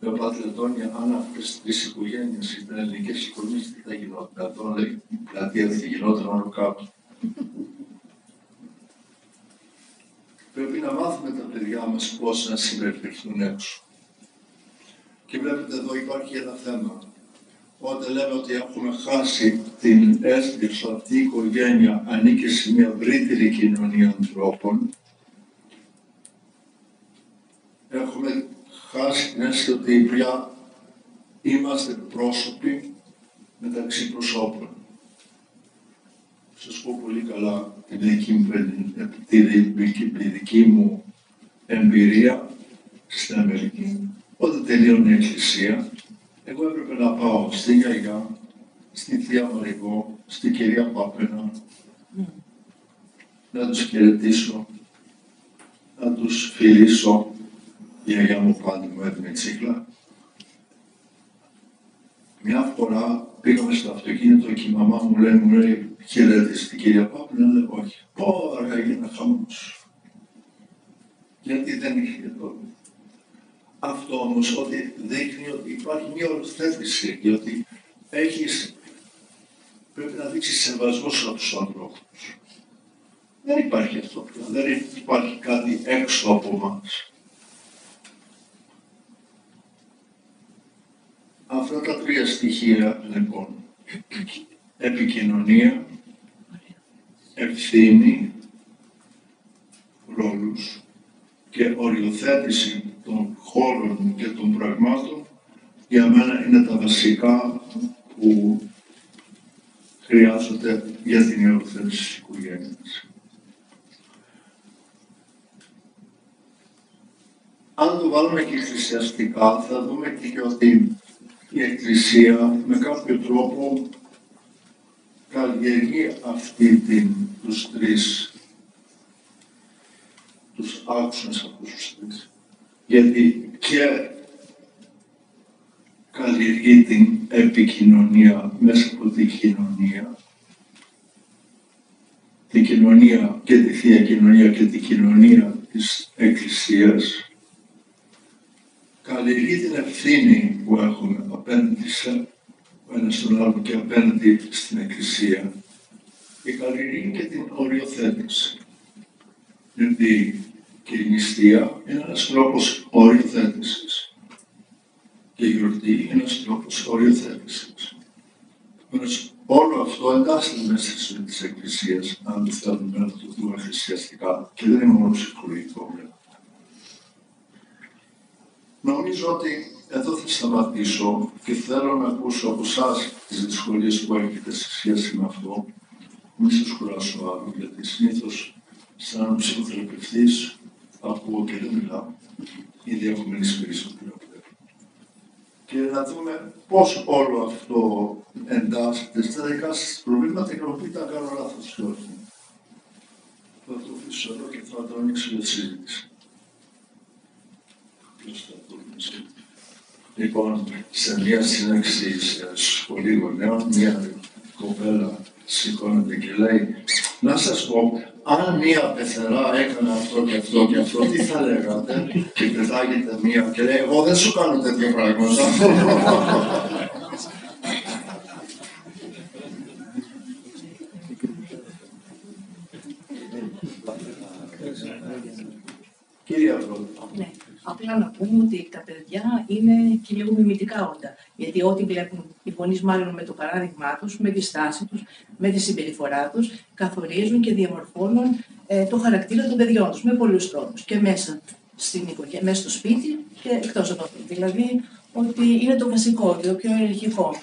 Λέω, Πάτερ Αντώνιο, αν αυτές τις οικογένειες ήταν ελληνικές οικογένειες, τι θα γινόταν? Εδώ λέει, η πλατεία δεν θα γινόταν όλο κάτω. Πρέπει να μάθουμε τα παιδιά μας πώς να συμπεριφερθούν έξω. Και βλέπετε εδώ υπάρχει ένα θέμα. Όταν λέμε ότι έχουμε χάσει την αίσθηση ότι αυτή η οικογένεια ανήκει σε μια ευρύτερη κοινωνία ανθρώπων, έχουμε χάσει την αίσθηση ότι πια είμαστε πρόσωποι μεταξύ προσώπων. Σας πω πολύ καλά τη δική μου εμπειρία στην Αμερική. Όταν τελείωνε η Εκκλησία, εγώ έπρεπε να πάω στη γιαγιά, στη θεία Μαριγό, στη κυρία Πάπαινα, να τους χαιρετήσω, να τους φιλήσω. Η γιαγιά μου πάντα μου έδινε τσίχλα. Μια φορά πήγαμε στο αυτοκίνητο και η μαμά μου λέει χαιρέτησε την κυρία Πάπαινα, λέει όχι. Ωραία, έγινε χαμός. Γιατί δεν είχε εδώ. Αυτό όμως ότι δείχνει ότι υπάρχει μια οριοθέτηση, γιατί πρέπει να δείξεις σεβασμό από τους ανθρώπους. Δεν υπάρχει αυτό πια, δεν υπάρχει κάτι έξω από εμάς. Αυτά τα τρία στοιχεία, λοιπόν, επικοινωνία, ευθύνη, ρόλους και οριοθέτηση των χώρων και των πραγμάτων, για μένα είναι τα βασικά που χρειάζονται για την οριοθέτηση της οικογένειας. Αν το βάλουμε και εκκλησιαστικά, θα δούμε και ότι η Εκκλησία με κάποιο τρόπο καλλιεργεί τους άξονες από τους τρεις. Γιατί και καλλιεργεί την επικοινωνία μέσα από την κοινωνία και τη Θεία Κοινωνία και την κοινωνία της Εκκλησίας, καλλιεργεί την ευθύνη που έχουμε απέναντι ο ένας στον άλλο και απέναντι στην Εκκλησία και καλλιεργεί και την οριοθέτηση. Γιατί και η νηστεία είναι ένας τρόπος οριοθέτησης και η γιορτή είναι ένας τρόπος οριοθέτησης. Όλο αυτό εντάσσεται μέσα στη ζωή της Εκκλησίας, αν το θέλουμε να το δούμε εκκλησιαστικά, και δεν είναι μόνο ψυχολογικό βέβαια. Νομίζω ότι εδώ θα σταματήσω και θέλω να ακούσω από εσάς τις δυσκολίες που έχετε σε σχέση με αυτό. Μην σας κουράσω άλλο, γιατί συνήθως σαν ψυχοθεραπευτής ακούω και δεν μιλάω. Ήδη έχω μιλήσει περισσότερο. Και να δούμε πώς όλο αυτό εντάσσεται στα δικά σας προβλήματα και να πείτε αν κάνω λάθος ή όχι. Θα το αφήσω εδώ και θα το ανοίξω για συζήτηση. Λοιπόν, σε μια συνέντευξη σε σχολή γονέων, μια κοπέλα σηκώνεται και λέει: να σας πω, αν μία πεθερά έκανε αυτό και αυτό και αυτό, τι θα λέγατε? Και πετάγεται μία και λέει: εγώ δεν σου κάνω τέτοια πράγματα. Κυρία Πρόεδρε. Ναι. Απλά να πούμε ότι τα παιδιά είναι και λίγο μιμητικά όντα. Γιατί ό,τι βλέπουν οι γονείς, μάλλον με το παράδειγμά τους, με τη στάση τους, με τη συμπεριφορά τους, καθορίζουν και διαμορφώνουν το χαρακτήρα των παιδιών τους με πολλούς τρόπους. Και μέσα στην οικογένεια, μέσα στο σπίτι και εκτός από αυτό. Δηλαδή ότι είναι το βασικό, το πιο ενεργικό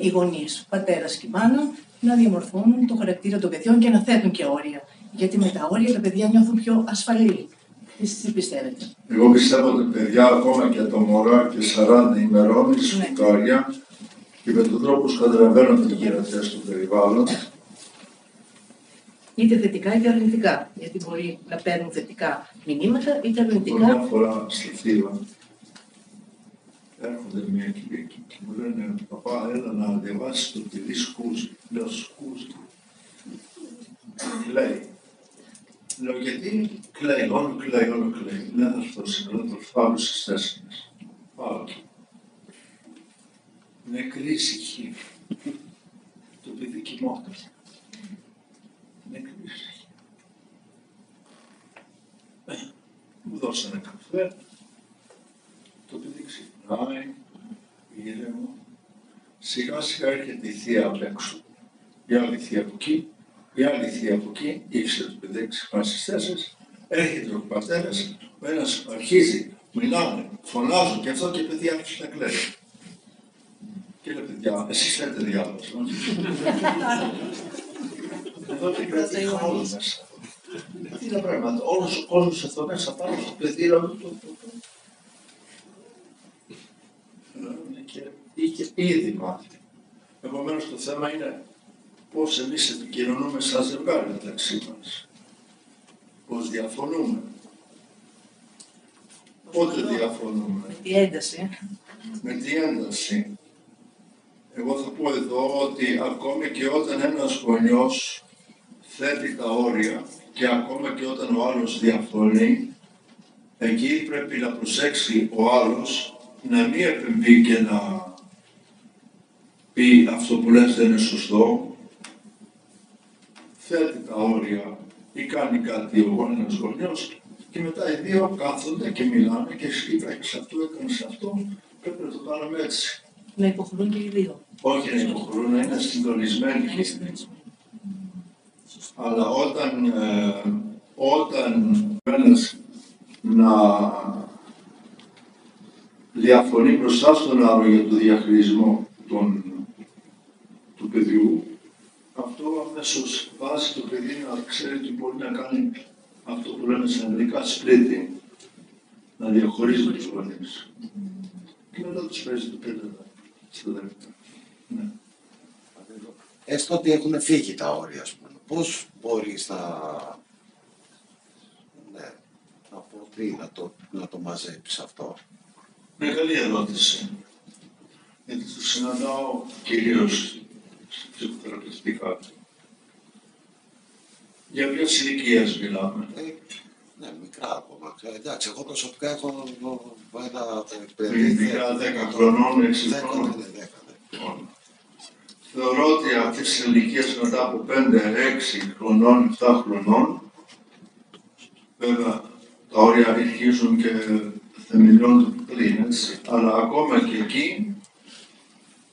οι γονείς, πατέρας και μάνα, να διαμορφώνουν το χαρακτήρα των παιδιών και να θέτουν και όρια. Γιατί με τα όρια τα παιδιά νιώθουν πιο ασφαλή. Τι πιστεύετε? Εγώ πιστεύω ότι παιδιά, ακόμα και το μωρά και 40 ημερών, είναι σφουτάρια και με τον τρόπο που καταλαβαίνουν την κυριαρχία στο περιβάλλον. Είτε θετικά είτε αρνητικά. Γιατί μπορεί να παίρνουν θετικά μηνύματα είτε αρνητικά. Μια φορά στη Θήβα έρχονται μια Κυριακή και μου λένε: παπά, έλα να διαβάσεις το παιδί σκούζι. Λέω: σκούζι. Κλαίει. Λέω: γιατί κλαίει, όλο κλαίει, όλο κλαίει. Δεν θα αυτό σήμερα, το φάω στις τέσσερις. Πάω εκεί. Νεκρή ησυχία. Το παιδί κοιμόταν. Νεκρή ησυχία. του δώσανε καφέ, το παιδί ξυπνάει, ήρεμο, σιγά σιγά έρχεται η θεία απ' έξω, η άλλη θεία από εκεί, η άλλη θεία από εκεί, ήξερε το παιδί ξυπνάει στις 4, έρχεται ο πατέρας, ο ένας αρχίζει, μιλάνε, φωνάζουν και αυτό και η παιδιά άρχισε να κλαίει. Και λέει, παιδιά, εσείς λέτε διάλογο. Εδώ δεν κρατάει χώρο μέσα. Τι είναι πράγματα, όλος ο κόσμος εδώ μέσα πάνω στο παιδί, και είχε ήδη μάθει. Επομένως το θέμα είναι πώς εμείς επικοινωνούμε σαν ζευγάρι μεταξύ μας. Πώς διαφωνούμε. Πότε διαφωνούμε. Με τη ένταση. Με τη ένταση. Εγώ θα πω εδώ ότι ακόμη και όταν ένας γονιός θέτει τα όρια και ακόμα και όταν ο άλλος διαφωνεί, εκεί πρέπει να προσέξει ο άλλος να μην επεμβεί και να πει αυτό που λες δεν είναι σωστό, θέτει τα όρια ή κάνει κάτι ένας γονιός και μετά οι δύο κάθονται και μιλάνε και εσύ είπες αυτό, έκανες αυτό, πρέπει να το κάνουμε έτσι. Να υποχρεούν και οι δύο. Όχι να υποχρεούν, να είναι συντονισμένοι και οι δύο. Αλλά όταν ένας να διαφωνεί μπροστά στον άλλο για το διαχειρισμό του παιδιού, αυτό αμέσως βάζει το παιδί να ξέρει ότι μπορεί να κάνει αυτό που λέμε στα αγγλικά splitting, να διαχωρίζει τους γονείς. Και μετά τους παίζει το παιδί στα δεύτερα. Ναι. Έστω ότι έχουν φύγει τα όρια, ας πούμε. Πώς μπορείς να το μαζέψεις αυτό. Είναι καλή ερώτηση. Γιατί το συναντάω κυρίως ψυχοθεραπευτικά. Για ποιες ηλικίες μιλάμε. Ναι, μικρά ακόμα. Εντάξει, εγώ προσωπικά έχω ένα παιδί. Ειδικά 10 χρονών, 6 χρονών. Θεωρώ ότι αυτές τις ηλικίες μετά από 5, 6 χρονών, 7 χρονών, βέβαια τα όρια αρχίζουν και θεμελιώνουν πλήν, έτσι. Αλλά ακόμα και εκεί,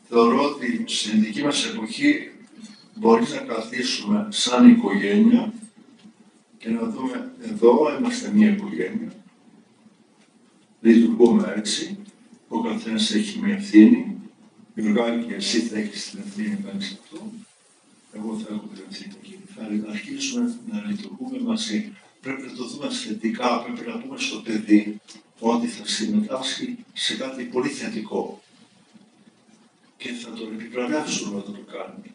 θεωρώ ότι στην δική μας εποχή μπορεί να καθίσουμε σαν οικογένεια και να δούμε εδώ είμαστε μια οικογένεια. Λειτουργούμε έτσι, ο καθένας έχει μια ευθύνη. Γιωργάκη, εσύ θα έχεις την ευθύνη να κάνεις αυτό, εγώ θα έχω την ευθύνη εκεί. Θα αρχίσουμε να λειτουργούμε μαζί. Πρέπει να το δούμε θετικά, πρέπει να πούμε στο παιδί ότι θα συμμετάσχει σε κάτι πολύ θετικό και θα τον επιβραβεύσουμε όταν το κάνει.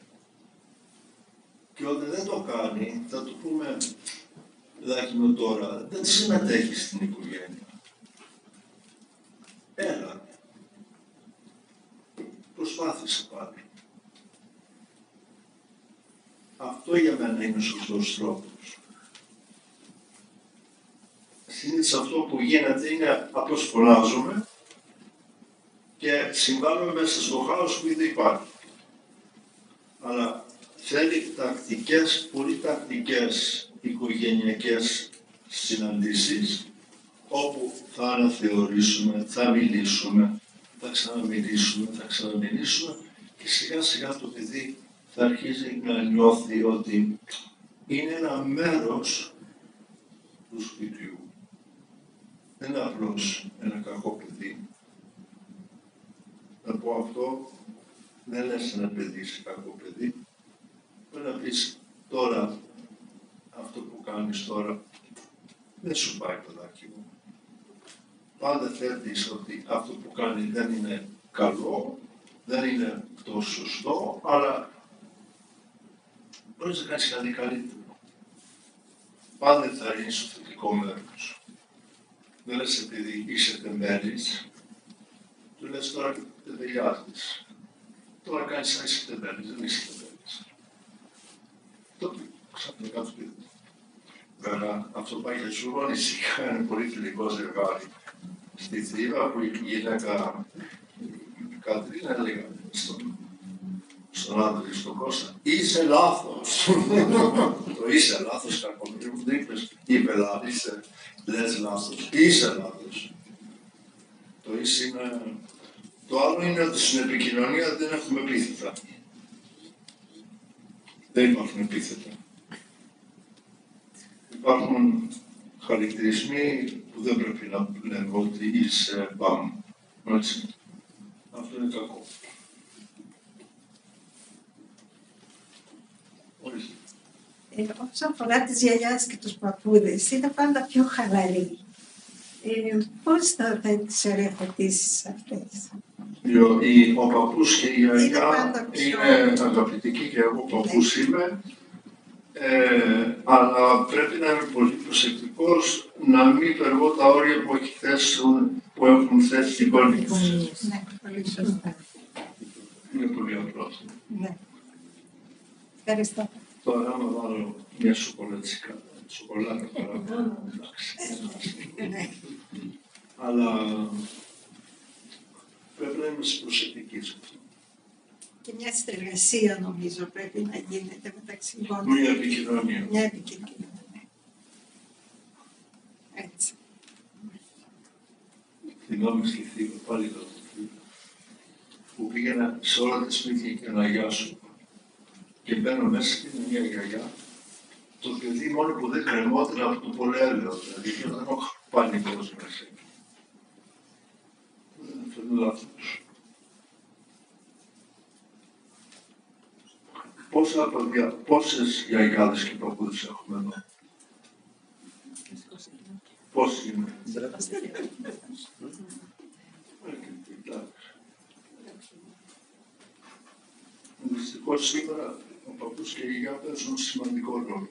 Και όταν δεν το κάνει, θα του πούμε, παιδάκι μου τώρα, δεν συμμετέχει στην οικογένεια. Έλα. Προσπάθησε πάλι. Αυτό για μένα είναι ο σωστός τρόπος. Συνήθως αυτό που γίνεται είναι απλώς φωνάζουμε και συμβάλλουμε μέσα στο χάος που ήδη υπάρχει. Αλλά θέλει τακτικές, πολύ τακτικές οικογενειακές συναντήσεις όπου θα αναθεωρήσουμε, θα μιλήσουμε, θα ξαναμιλήσουμε, θα ξαναμιλήσουμε και σιγά σιγά το παιδί θα αρχίσει να νιώθει ότι είναι ένα μέρος του σπιτιού. Δεν είναι απλώς ένα κακό παιδί. Να πω αυτό, δεν λες ένα παιδί σε κακό παιδί. Πρέπει να πεις τώρα, αυτό που κάνεις τώρα, δεν σου πάει παιδάκι μου. Πάντα θέτεις ότι αυτό που κάνει δεν είναι καλό, δεν είναι το σωστό, αλλά μπορείς να κάνεις κάτι καλύτερο. Πάντα θα είναι στο θετικό μέρος. Δεν λες επειδή είσαι τεμπέλης, του λες τώρα δεν τελειάζεις. Τώρα κάνεις σαν είσαι τεμπέλης, δεν είσαι τεμπέλης. Τότε ξαφνικά του πει. Βέβαια, αυτό πάει για τους γονείς, είναι πολύ φιλικό ζευγάρι. Στη Θήβα που η γυναίκα, η Κατρίνα έλεγε στον άντρα, στον Κώστα, είσαι λάθος. το είσαι λάθος, κακομοίρη μου, δεν είπε λάθος, λες λάθος, είσαι λάθος. Το είσαι είναι... Το άλλο είναι ότι στην επικοινωνία δεν έχουμε επίθετα. Δεν υπάρχουν επίθετα. Υπάρχουν χαρακτηρισμοί που δεν πρέπει να λέμε ότι είσαι μπαμ. Έτσι. Αυτό είναι κακό. Όσον αφορά τις γιαγιάς και τους παππούδες, είναι πάντα πιο χαλαροί. Πώς θα τις οριοθετήσεις αυτές? Ο παππούς και η γιαγιά είναι αγαπητικοί και εγώ παππούς είμαι, αλλά πρέπει να είμαι πολύ προσεκτικός να μην υπερβώ τα όρια που έχουν θέσει οι γονείς. Ναι, πολύ σωστά. Είναι πολύ απλό. Ναι. Ευχαριστώ. Τώρα άμα βάλω μια σοκολάτα παραπάνω, εντάξει. Αλλά πρέπει να είμαστε προσεκτικοί σε αυτό. Και μια συνεργασία νομίζω πρέπει να γίνεται μεταξύ γονιών. Μια επικοινωνία. Μια επικοινωνία. Έτσι. Θυμάμαι στη Θήβα, πάλι εδώ στη Θήβα, που πήγαινα σε όλα τα σπίτια και ένα γεια σου. Και μπαίνω μέσα και είναι μια γιαγιά. Το παιδί μόνο που δεν κρεμόταν από το πολέμιο, δηλαδή και ήταν πανικός μέσα. Αυτό είναι λάθος. Πόσες γιαγιάδες και παππούδες έχουμε εδώ? Πόσοι είναι? Δυστυχώς σήμερα ο παππούς και η γιαγιά παίζουν σημαντικό ρόλο.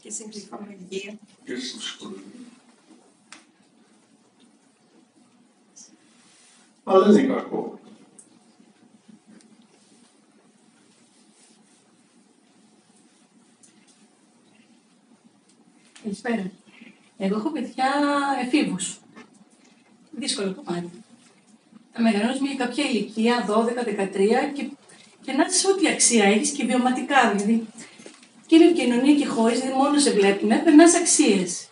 Και στην ψυχολογία. Και στην ψυχολογία. Αλλά δεν είναι κακό. Καλησπέρα. Εγώ έχω παιδιά εφήβους. Δύσκολο κομμάτι. Θα μεγαλώνεις μια κάποια ηλικία, 12-13 και να είσαι ό,τι αξία έχεις και βιωματικά. Δηλαδή, και είναι επικοινωνία και χωρίς, δηλαδή μόνο σε βλέπουνε, περνάς αξίες.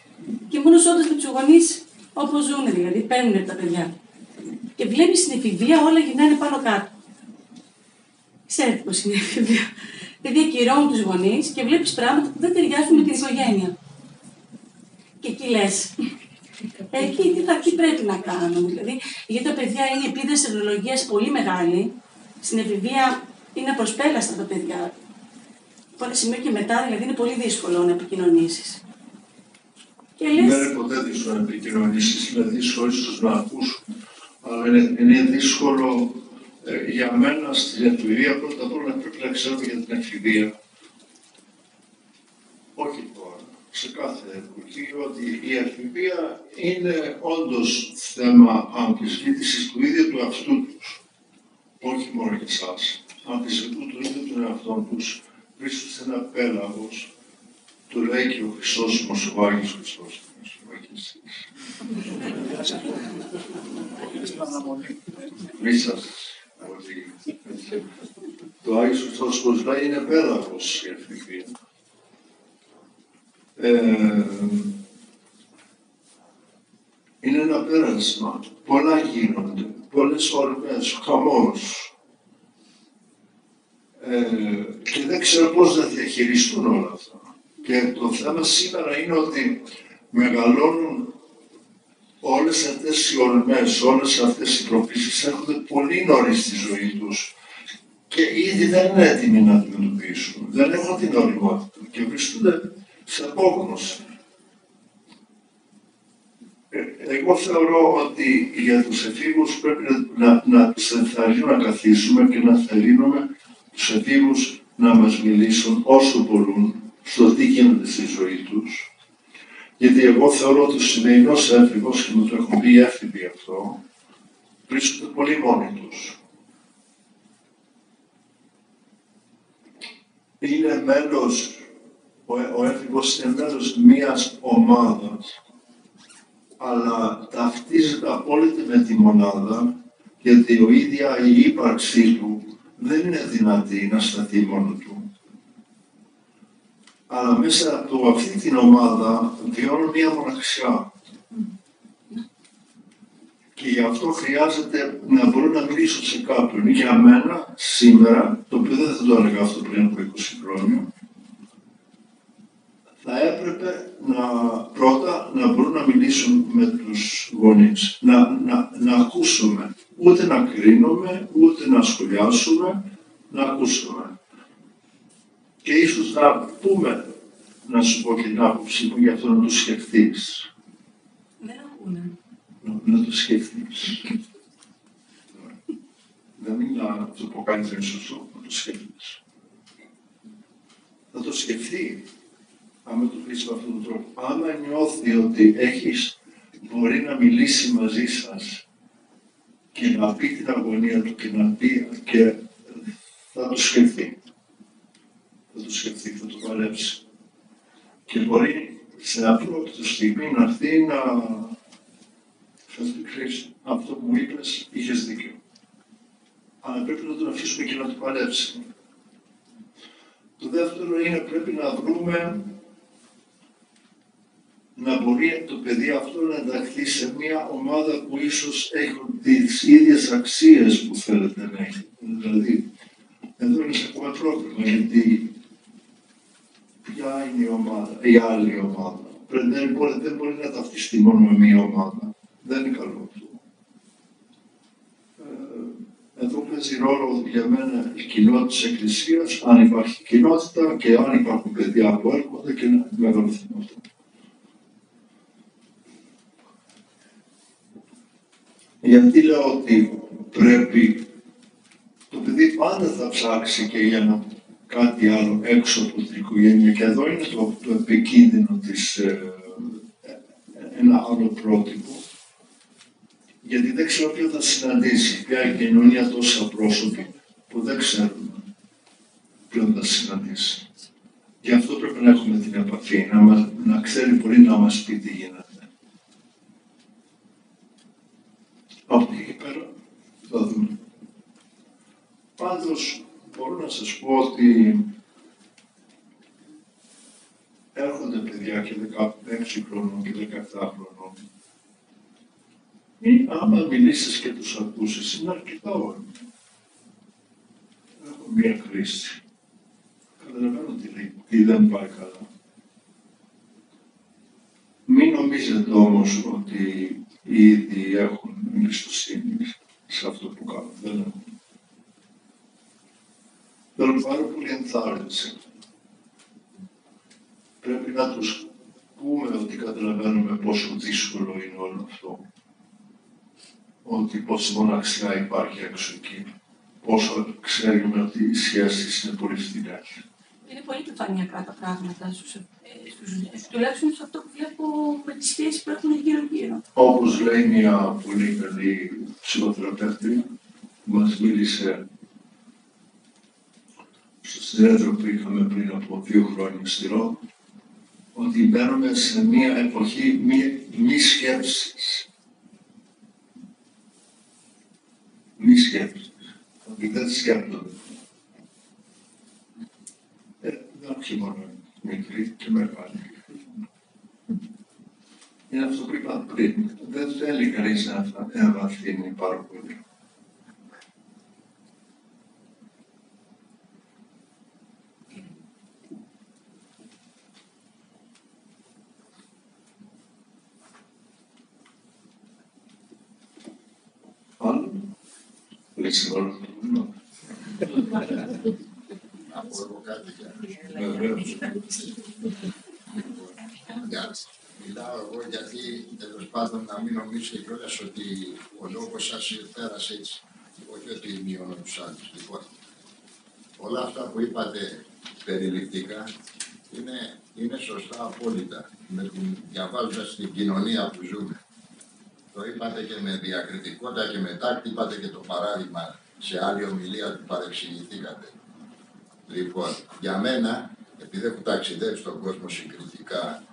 Και μόνο όντως με τους γονείς όπως ζουν, δηλαδή παίρνουν τα παιδιά. Και βλέπεις στην εφηβεία όλα γυρνάνε πάνω κάτω. Ξέρετε πώς είναι η εφηβεία. Δηλαδή ακυρώνουν τους γονείς και βλέπεις πράγματα που δεν ταιριάζουν με την οικογένεια. Και εκεί λες, τι πρέπει να κάνω, δηλαδή, γιατί τα παιδιά είναι η επίδραση τεχνολογίας πολύ μεγάλη, στην εφηβεία είναι απροσπέλαστα τα παιδιά. Από ένα σημείο και μετά, δηλαδή, είναι πολύ δύσκολο να επικοινωνήσεις. Δεν είναι ποτέ δύσκολο να επικοινωνήσεις, είναι δύσκολο ίσως να ακούσουν, αλλά είναι δύσκολο για μένα στην εφηβεία πρώτα απ' όλα πρέπει να ξέρουμε για την εφηβεία. Όχι τώρα, σε κάθε εποχή, ότι η εφηβεία είναι όντως θέμα αμφισβήτησης του ίδιου του εαυτού τους. Όχι μόνο για εσάς. Αμφισβητούν το ίδιο τον εαυτό τους, βρίσκονται σε ένα πέλαγος. Το λέει και ο Χρυσόσιμος, ο Άγιος Χρυσόσιμος. Μη σας πολύ. Το Άγιος Χρυσόσιμος λέει είναι πέλαγος η εφηβεία. Είναι ένα πέρασμα. Πολλά γίνονται. Πολλές ώρες, χαμός. Και δεν ξέρω πώς να διαχειριστούν όλα αυτά. Και το θέμα σήμερα είναι ότι μεγαλώνουν όλες αυτές οι ορμές, όλες αυτές οι προκλήσεις έρχονται πολύ νωρίς στη ζωή τους και ήδη δεν είναι έτοιμοι να αντιμετωπίσουν. Δεν έχουν την οριμότητα και βρίσκονται σε απόγνωση. Εγώ θεωρώ ότι για τους εφήβους πρέπει να τους ενθαρρύνουμε να καθίσουμε και να θερρύνουμε τους εφήβους να μας μιλήσουν όσο μπορούν στο τι γίνεται στη ζωή τους. Γιατί εγώ θεωρώ ότι ο σημερινός έφηβος, και μου το έχουν πει οι έφηβοι αυτό, βρίσκονται πολύ μόνοι τους. Είναι μέλος, ο έφηβος είναι μέλος μιας ομάδας, αλλά ταυτίζεται απόλυτα με τη μονάδα, γιατί η ίδια η ύπαρξή του δεν είναι δυνατή να σταθεί μόνο του. Αλλά μέσα από αυτή την ομάδα βιώνω μία μοναξιά. Και γι' αυτό χρειάζεται να μπορώ να μιλήσω σε κάποιον. Για μένα, σήμερα, το οποίο δεν θα το έλεγα αυτό πριν από 20 χρόνια, θα έπρεπε πρώτα να μπορούν να μιλήσουν με τους γονείς, να ακούσουμε. Ούτε να κρίνουμε, ούτε να σχολιάσουμε, να ακούσουμε. Και ίσως να πούμε, να σου πω και την άποψή μου, για αυτό να το σκεφτείς. Δεν ακούνε. Να το σκεφτείς. Δεν είναι να το πω κάτι δεν είναι σωστό, να το σκεφτείς. Θα το σκεφτεί, άμα το πεις με αυτόν τον τρόπο. Άμα νιώθει ότι μπορεί να μιλήσει μαζί σας και να πει την αγωνία του και να πει και θα το σκεφτεί. Θα το σκεφτεί, θα το παλέψει. Και μπορεί σε απρόοπτη στιγμή να έρθει να σας πει, ξέρεις, αυτό που μου είπες, είχες δίκιο. Αλλά πρέπει να τον αφήσουμε και να το παλέψει. Το δεύτερο είναι πρέπει να βρούμε να μπορεί το παιδί αυτό να ενταχθεί σε μια ομάδα που ίσως έχουν τις ίδιες αξίες που θέλετε να έχει. Δηλαδή, εδώ είναι σε ακόμα πρόβλημα, γιατί ποια είναι η ομάδα, η άλλη ομάδα. Δεν μπορεί να ταυτιστεί μόνο με μια ομάδα. Δεν είναι καλό αυτό. Εδώ παίζει ρόλο για μένα η κοινότητα της Εκκλησίας, αν υπάρχει κοινότητα και αν υπάρχουν παιδιά που έρχονται και να μεγαλωθούν αυτό. Γιατί λέω ότι πρέπει το παιδί πάντα θα ψάξει και για κάτι άλλο έξω από την οικογένεια και εδώ είναι το επικίνδυνο της ένα άλλο πρότυπο. Γιατί δεν ξέρω ποιο θα συναντήσει, ποια κοινωνία τόσα πρόσωποι που δεν ξέρουμε ποιον θα συναντήσει. Γι' αυτό πρέπει να έχουμε την επαφή, να ξέρει πολύ να μας πει τι γίνεται. Από εκεί πέρα θα δούμε. Πάντως μπορώ να σας πω ότι έρχονται παιδιά και 16 χρονών και 17 χρονών. Ή άμα μιλήσεις και τους ακούσεις, είναι αρκετά όρμα. Έχω μία κρίση. Καταλαβαίνω τι δεν πάει καλά. Μην νομίζετε όμως ότι ήδη έχουν εμπιστοσύνη σε αυτό που κάνουν. Δεν έχουν. Θέλω πάρα πολύ ενθάρρυνση. Πρέπει να τους πούμε ότι καταλαβαίνουμε πόσο δύσκολο είναι όλο αυτό. Ότι πόση μοναξιά υπάρχει έξω εκεί. Πόσο ξέρουμε ότι οι σχέσεις είναι πολύ φθηνές. Είναι πολύ επιφανειακά τα πράγματα, τουλάχιστον σε αυτό που βλέπω με τις σχέσεις που έχουν γύρω-γύρω. Όπως λέει μια πολύ καλή ψυχοθεραπεύτρια, που μας μίλησε στο συνέδριο που είχαμε πριν από 2 χρόνια στη Ρώμη, ότι μπαίνουμε σε μια εποχή μη σκέψης. Μη σκέψης. Ότι δεν σκέπτονται. Δεν όχι μόνο μικρή και μεγάλη. Είναι αυτό που είπα πριν. Δεν θέλει κανείς να εμβαθύνει πάρα πολύ. Άλλο. Λύσει όλο το πρόβλημα. Να πω εγώ κάτι Βεβαίως. Μιλάω εγώ γιατί τέλος πάντων να μην νομίζετε κιόλας ότι ο λόγος σας πέρασε έτσι. Όχι ότι μειώνω τους άλλους. Λοιπόν, όλα αυτά που είπατε περιληπτικά είναι σωστά απόλυτα. Διαβάζοντας την κοινωνία που ζούμε. Το είπατε και με διακριτικότητα και με τάκτη, είπατε και το παράδειγμα σε άλλη ομιλία που παρεξηγηθήκατε. Λοιπόν, για μένα, επειδή έχω ταξιδέψει στον κόσμο συγκριτικά,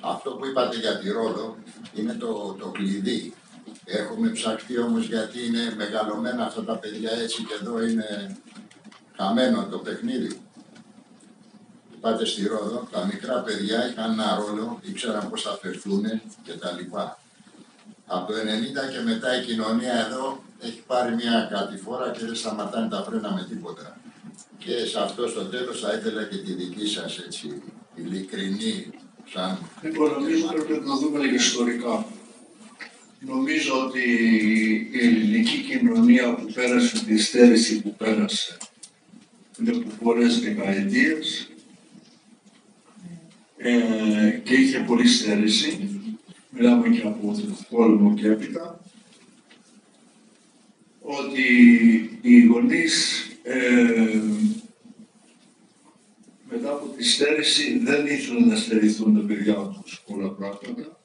αυτό που είπατε για τη Ρόδο είναι το κλειδί. Έχουμε ψαχτεί όμως γιατί είναι μεγαλωμένα αυτά τα παιδιά έτσι και εδώ είναι χαμένο το παιχνίδι. πάτε στη Ρόδο, τα μικρά παιδιά είχαν ένα ρόλο, ήξεραν πώς θα φερθούν κτλ. Από το 90 και μετά η κοινωνία εδώ έχει πάρει μια κατηφόρα και δεν σταματάνε τα φρένα με τίποτα. Και σε αυτό στο τέλος θα ήθελα και τη δική σας έτσι ειλικρινή σαν... Λοιπόν, νομίζω πρέπει να το δούμε και ιστορικά. Νομίζω ότι η ελληνική κοινωνία που πέρασε τη στέρηση που πέρασε είναι από πολλές δεκαετίες και είχε πολλή στέρηση. Μιλάμε και από τον πόλεμο και έπειτα. Ότι οι γονείς μετά από τη στέρηση δεν ήθελαν να στερηθούν τα παιδιά τους πολλά πράγματα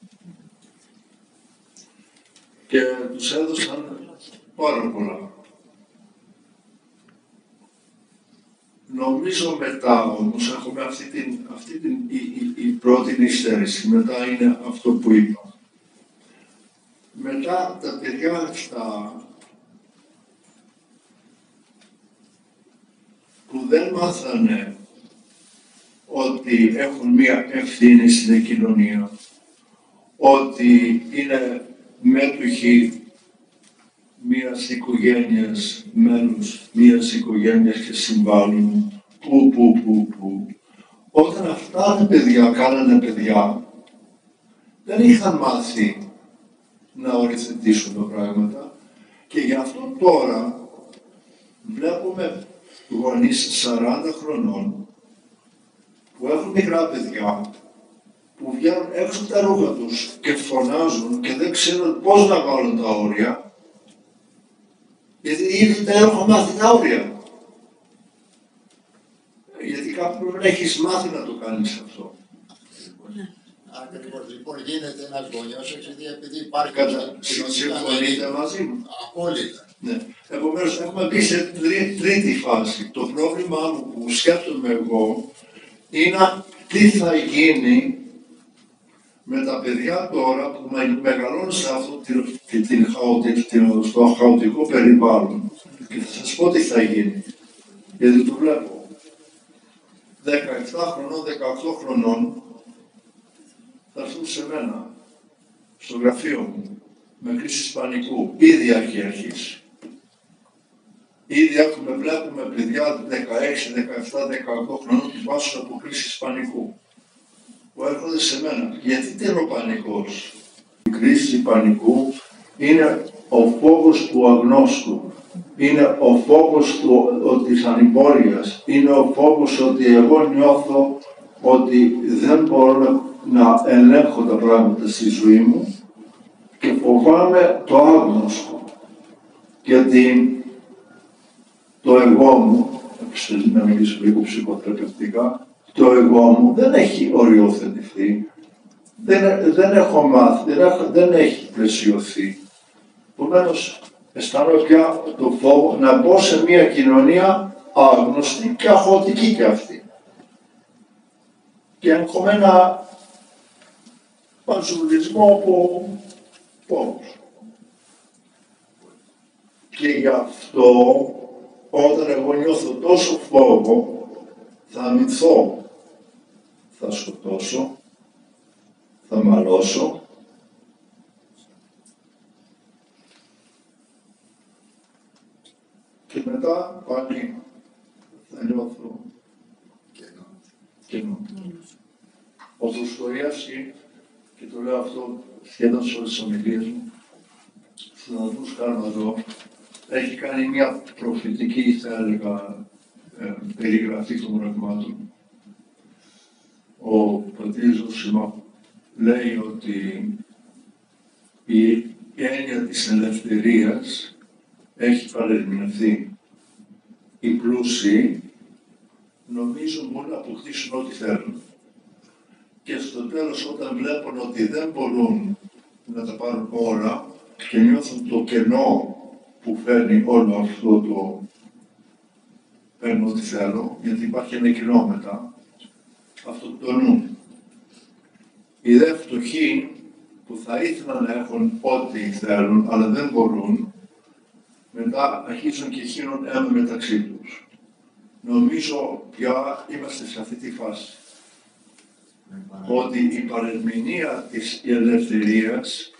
και τους έδωσαν πάρα πολλά. Νομίζω μετά όμως έχουμε αυτή η πρώτη στέρηση, μετά είναι αυτό που είπα. Μετά τα παιδιά αυτά που δεν μάθανε ότι έχουν μία ευθύνη στην κοινωνία, ότι είναι μέτοχοι μίας οικογένειας, μέλους μίας οικογένειας και συμβάλλουν, που. Όταν αυτά τα παιδιά κάνανε παιδιά, δεν είχαν μάθει να οριοθετήσουν τα πράγματα και γι' αυτό τώρα βλέπουμε γονείς 40 χρονών που έχουν μικρά παιδιά που βγαίνουν έξω τα ρούχα τους και φωνάζουν και δεν ξέρουν πώς να βάλουν τα όρια γιατί ήδη δεν έχουν μάθει τα όρια. Γιατί κάπου πρέπει να έχεις μάθει να το κάνεις αυτό. Ακριβώς, λοιπόν, γίνεται ένας γονιός επειδή υπάρχει Συμφωνείτε μαζί μου? Απόλυτα. Ναι. Επομένως, έχουμε μπει σε τρίτη φάση. Το πρόβλημά μου που σκέφτομαι εγώ είναι τι θα γίνει με τα παιδιά τώρα που μεγαλώνουν σε αυτό στο χαοτικό περιβάλλον. Και θα σας πω τι θα γίνει. Γιατί το βλέπω. 17 χρονών, 18 χρονών θα έρθουν σε μένα, στο γραφείο μου, με κρίση πανικού. Ήδη έχει αρχίσει. Ήδη βλέπουμε παιδιά 16, 17, 18 χρονών που πάσουν από κρίση πανικού. Που έρχονται σε μένα. Γιατί τι είναι ο πανικός? Η κρίση πανικού είναι ο φόβος του αγνώστου. Είναι ο φόβος της ανυπόρειας. Είναι ο φόβος ότι εγώ νιώθω ότι δεν μπορώ να ελέγχω τα πράγματα στη ζωή μου και φοβάμαι το άγνωστο. Γιατί το εγώ μου, να μιλήσω λίγο ψυχοθεραπευτικά, το εγώ μου δεν έχει οριοθετηθεί, δεν έχω μάθει, δεν έχει πλαισιωθεί. Επομένως, αισθάνομαι πια το φόβο να μπω σε μια κοινωνία άγνωστη και αχωτική κι αυτή. Και έχουμε ένα παζουλισμό από φόβους. Και γι' αυτό, όταν εγώ νιώθω τόσο φόβο, θα αμυνθώ, θα σκοτώσω, θα μαλώσω και μετά πάλι θα νιώθω κενό. Ο Δοστοιεύσκι, και το λέω αυτό σχεδόν σε όλες τις ομιλίες μου, στους Νατούς Καρμαζό, έχει κάνει μια προφητική, θα έλεγα, περιγραφή των πραγμάτων. Ο πατήρ Ζωσιμά λέει ότι η έννοια της ελευθερίας έχει παρερμηνευθεί. Οι πλούσιοι νομίζουν μόνο να αποκτήσουν ό,τι θέλουν. Και στο τέλος, όταν βλέπουν ότι δεν μπορούν να τα πάρουν όλα και νιώθουν το κενό που φέρνει όλο αυτό το παίρνω ό,τι θέλω, γιατί υπάρχει ένα κοινό μετά, αυτοκτονούν. Οι δε φτωχοί που θα ήθελαν να έχουν ό,τι θέλουν, αλλά δεν μπορούν, μετά αρχίζουν και χύνουν αίμα μεταξύ τους. νομίζω πια είμαστε σε αυτή τη φάση. Ότι η παρερμηνία της ελευθερίας,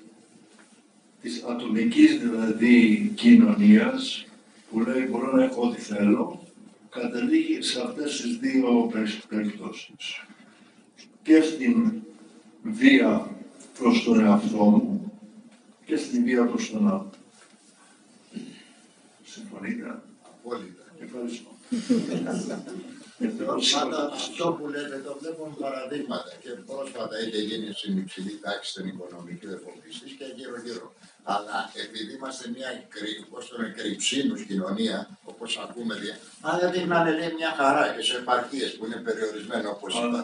της ατομικής δηλαδή κοινωνίας, που λέει μπορώ να έχω ό,τι θέλω, καταλήγει σε αυτές τις δύο περιπτώσεις. Και στην βία προς τον εαυτό μου και στην βία προς τον άλλο. Συμφωνείτε? Απόλυτα. Ευχαριστώ. Αυτό που λέτε το βλέπουμε παραδείγματα και πρόσφατα είχε γίνει στην υψηλή τάξη των οικονομικών εφοπλιστής και γύρω-γύρω. Αλλά επειδή είμαστε μια κρυψίνους κοινωνία, όπως ακούμε, αλλά δείχνανε λέει μια χαρά και σε επαρχίες που είναι περιορισμένο όπως είπα.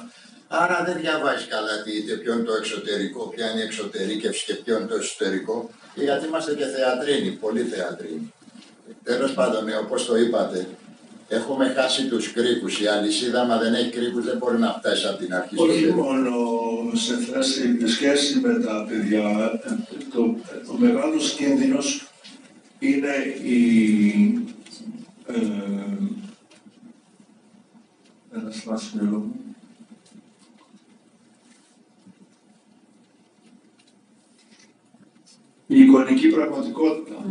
Άρα δεν διαβάζει καλά ποιο είναι το εξωτερικό, ποια είναι η εξωτερήκευση και ποιο είναι το εσωτερικό, γιατί είμαστε και θεατρίνοι, πολύ θεατρίνοι. Τέλος πάντων, όπως το είπατε, έχουμε χάσει τους κρίκους. Η αλυσίδα, άμα δεν έχει κρίκους, δεν μπορεί να φτάσει από την αρχή. Όχι μόνο σε σχέση με τα παιδιά, ο μεγάλος κίνδυνος είναι ένα σπάσιμο μου. Η εικονική πραγματικότητα.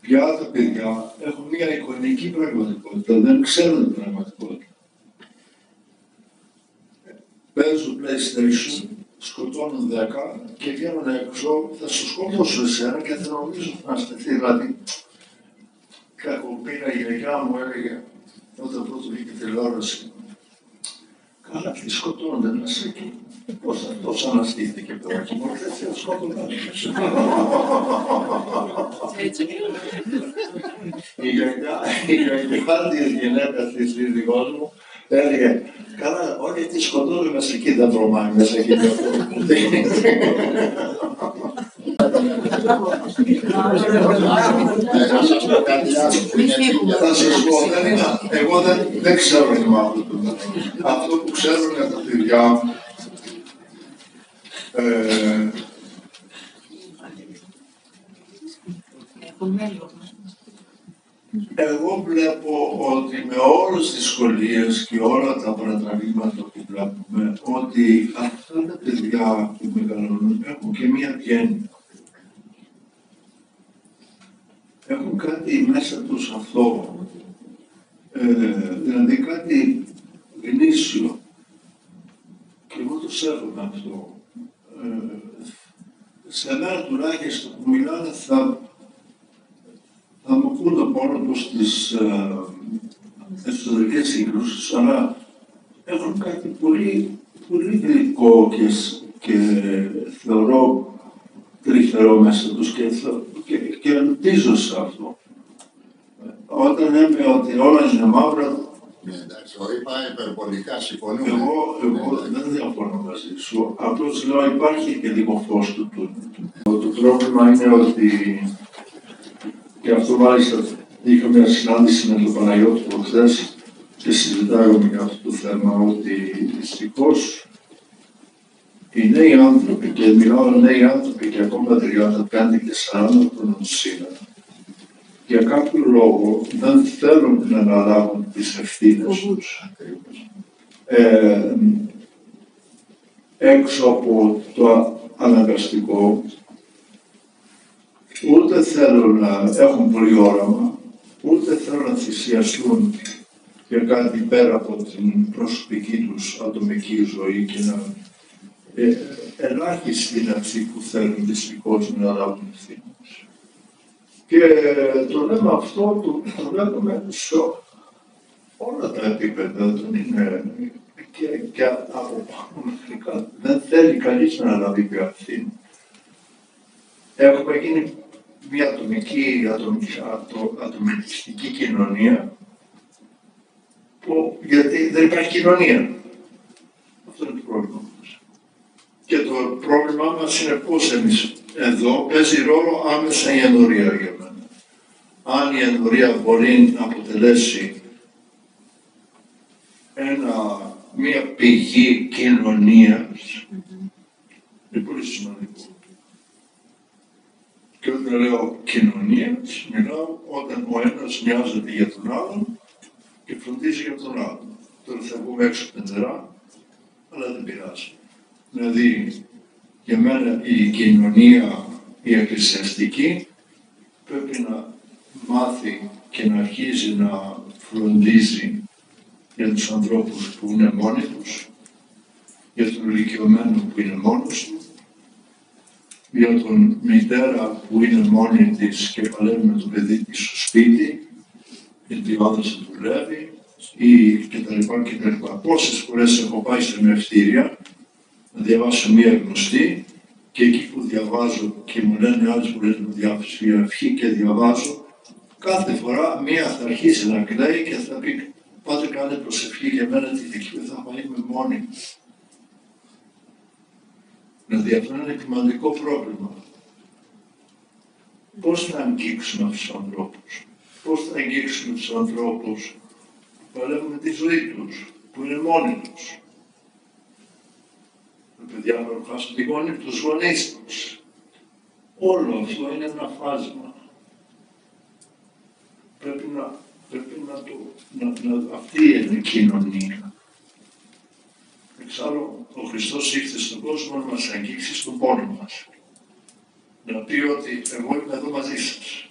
Πια τα παιδιά έχουν μια εικονική πραγματικότητα, δεν ξέρουν την πραγματικότητα. Παίζουν PlayStation, σκοτώνουν 10 και βγαίνουν έξω, θα σου σκοτώσω εσένα και θα νομίζω να στεθεί. Δηλαδή, κακοπήρα η γιαγιά μου έλεγε, όταν πρώτο βγήκε τηλεόραση, καλά, αυτοί σκοτώνονται μέσα εκεί. Πώς αυτός αναστήθηκε παιδάκι μου, δεν σκότωναν. Η γιαγιά της γυναίκας της δίδυγός μου έλεγε, καλά, όλοι τι σκοτώνουν μέσα εκεί, δεν τρομάει μέσα εκεί. Θα σας πω, εγώ δεν ξέρω τι μάθω. Αυτό που ξέρω για τα παιδιά, εγώ βλέπω ότι με όλες τις δυσκολίες και όλα τα παρατραβήματα που βλέπουμε, ότι αυτά τα παιδιά που μεγαλώνουν έχουν και μία γέννη. Έχουν κάτι μέσα τους αυτό, δηλαδή κάτι γνήσιο. Και εγώ το σέβομαι αυτό. Σε μένα τουλάχιστον που μιλάνε θα μου πούν το πόνο τους στις εσωτερικές σύγκρουσεις, αλλά έχουν κάτι πολύ, πολύ γλυκό και θεωρώ τρυφερό μέσα τους και ελπίζω σε αυτό. Όταν λέμε ότι όλα είναι μαύρα, εντάξει, το είπα υπερβολικά, συμφωνούμε. Εγώ δεν διαφωνώ μαζί σου, απλώς λέω υπάρχει και λίγο φως του τούνελ. Το πρόβλημα είναι ότι, και αυτό μάλιστα είχα μια συνάντηση με τον Παναγιώτη προχθές και συζητάγαμε για αυτό το θέμα, ότι δυστυχώς οι νέοι άνθρωποι, και μιλάω νέοι άνθρωποι και ακόμα 35 και 40 χρόνων σήμερα, για κάποιο λόγο δεν θέλουν να αναλάβουν τις ευθύνες τους. Έξω από το αναγκαστικό, ούτε θέλουν να έχουν πολύ όραμα, ούτε θέλουν να θυσιαστούν για κάτι πέρα από την προσωπική τους ατομική ζωή και να ελάχιστοι είναι αυτοί που θέλουν δυστυχώς να αναλάβουν ευθύνες. Και το λέμε αυτό, το βλέπουμε σε όλα τα επίπεδα, δεν είναι και από πάνω μέχρι κάτω. Δεν θέλει κανείς να αναλάβει πια ευθύνη. Έχουμε γίνει μια ατομικιστική κοινωνία, γιατί δεν υπάρχει κοινωνία. Αυτό είναι το πρόβλημα μας. Και το πρόβλημά μας είναι πώς εμείς εδώ παίζει ρόλο άμεσα η ενορία για μένα. Αν η ενορία μπορεί να αποτελέσει μια πηγή κοινωνίας, είναι πολύ σημαντικό. Και όταν λέω κοινωνίας, μιλάω όταν ο ένας νοιάζεται για τον άλλον και φροντίζει για τον άλλον. Τώρα θα βγούμε έξω πεντερά, αλλά δεν πειράζει. Δηλαδή, για μένα η κοινωνία, η εκκλησιαστική, πρέπει να μάθει και να αρχίζει να φροντίζει για τους ανθρώπους που είναι μόνοι τους, για τον ηλικιωμένο που είναι μόνος του, για τον μητέρα που είναι μόνη της και παλεύει με το παιδί της στο σπίτι, γιατί ο άντρας δεν δουλεύει, ή κτλ. Πόσες φορές έχω πάει σε μευτήρια να διαβάσω μία γνωστή και εκεί που διαβάζω και μου λένε άλλες που λένε διάφορες ευχή και διαβάζω, κάθε φορά μία θα αρχίσει να κλαίει και θα πει πάτε κάνε προσευχή για μένα τη δική μου, θα είμαι μόνη. Δηλαδή αυτό είναι ένα σημαντικό πρόβλημα. Πώς θα αγγίξουμε τους ανθρώπους, πώς θα αγγίξουμε τους ανθρώπους που παλεύουν τη ζωή τους, που είναι μόνοι τους. Τα παιδιά έχουν χάσει τη γονή τους, γονείς τους. Όλο αυτό είναι ένα φάσμα. Πρέπει να αυτή είναι η κοινωνία. Εξάλλου, ο Χριστός ήρθε στον κόσμο να μας αγγίξει στον πόνο μας. Να πει ότι εγώ είμαι εδώ μαζί σας.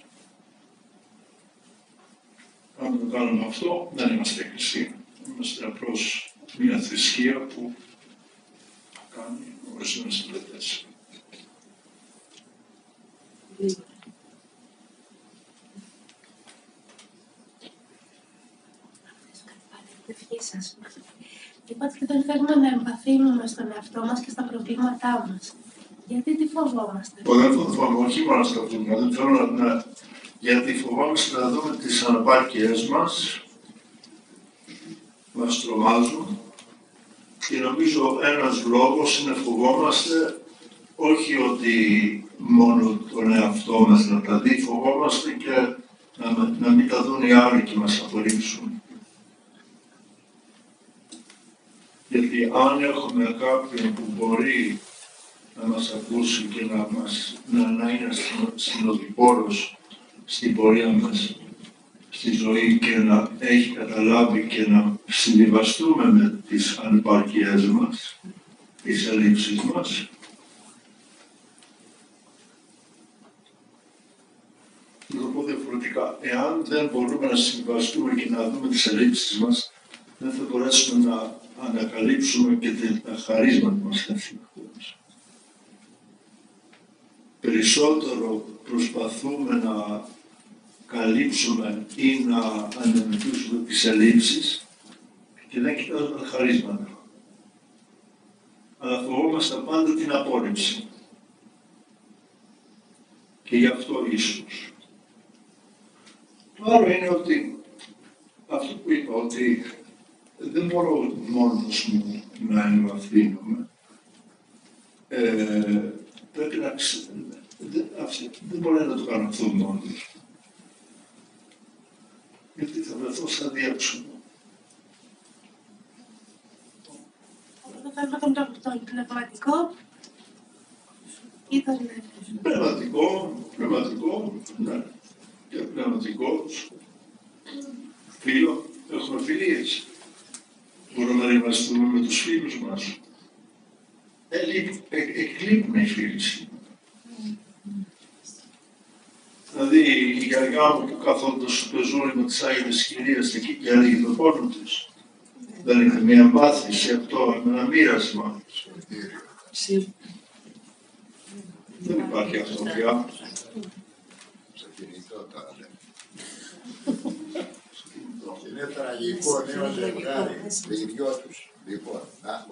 Αν το κάνουμε αυτό, δεν είμαστε εκκλησία. Είμαστε απλώς μια θρησκεία που κάνει ορισμένες τελετές. Είπατε και δεν θέλουμε να εμπαθύνουμε στον εαυτό μας και στα προβλήματά μας. Γιατί τι φοβόμαστε? Δεν φοβάμαι, όχι μόνο στα προβλήματα. Δεν θέλω να... Γιατί φοβάμαστε να δούμε τις αναπάρκειές μας, μας τρομάζουν και νομίζω ένας λόγος είναι φοβόμαστε όχι ότι μόνο τον εαυτό μας να τα δει, φοβόμαστε και να μην τα δουν οι άλλοι και μας απορρίψουν. Γιατί αν έχουμε κάποιον που μπορεί να μας ακούσει και να είναι συνοδοιπόρος στην πορεία μας, στη ζωή και να έχει καταλάβει και να συμβιβαστούμε με τις ανεπάρκειές μας, τις ελλείψεις μας. Να το πω διαφορετικά, εάν δεν μπορούμε να συμβιβαστούμε και να δούμε τις ελλείψεις μας, δεν θα μπορέσουμε να ανακαλύψουμε και τα χαρίσματα μας. Περισσότερο προσπαθούμε να καλύψουμε ή να αντιμετωπίσουμε τις ελλείψεις και δεν κοιτάζουμε τα χαρίσματα. Αλλά φοβόμαστε πάντα την απόρριψη. Και γι' αυτό ίσως. Το άλλο είναι ότι αυτό που είπα, ότι δεν μπορώ μόνος μου να εμβαθύνομαι. Πρέπει να δεν μπορεί να το κάνω αυτό μόνος. Γιατί θα βρεθώ σαν διέψωμο. Το θέμα τον πνευματικό ή τον πνευματικό, ναι. Και πνευματικός, φίλο, έχουμε φιλίες. Μπορούμε να είμαστε με τους φίλους μας. Εκλείπουν οι φίλοι σήμερα. Δηλαδή η γιαγιά μου που καθόταν στο πεζούρι με τις Άγιες Κυρίες εκεί και έλεγε τον πόνο της. Δεν είχε μια εμπάθηση αυτό, με ένα μοίρασμα. Δεν υπάρχει αυτό πια. Στο κινητό τώρα λέμε. Είναι τραγικό νέο ζευγάρι, οι δυο τους. Λοιπόν,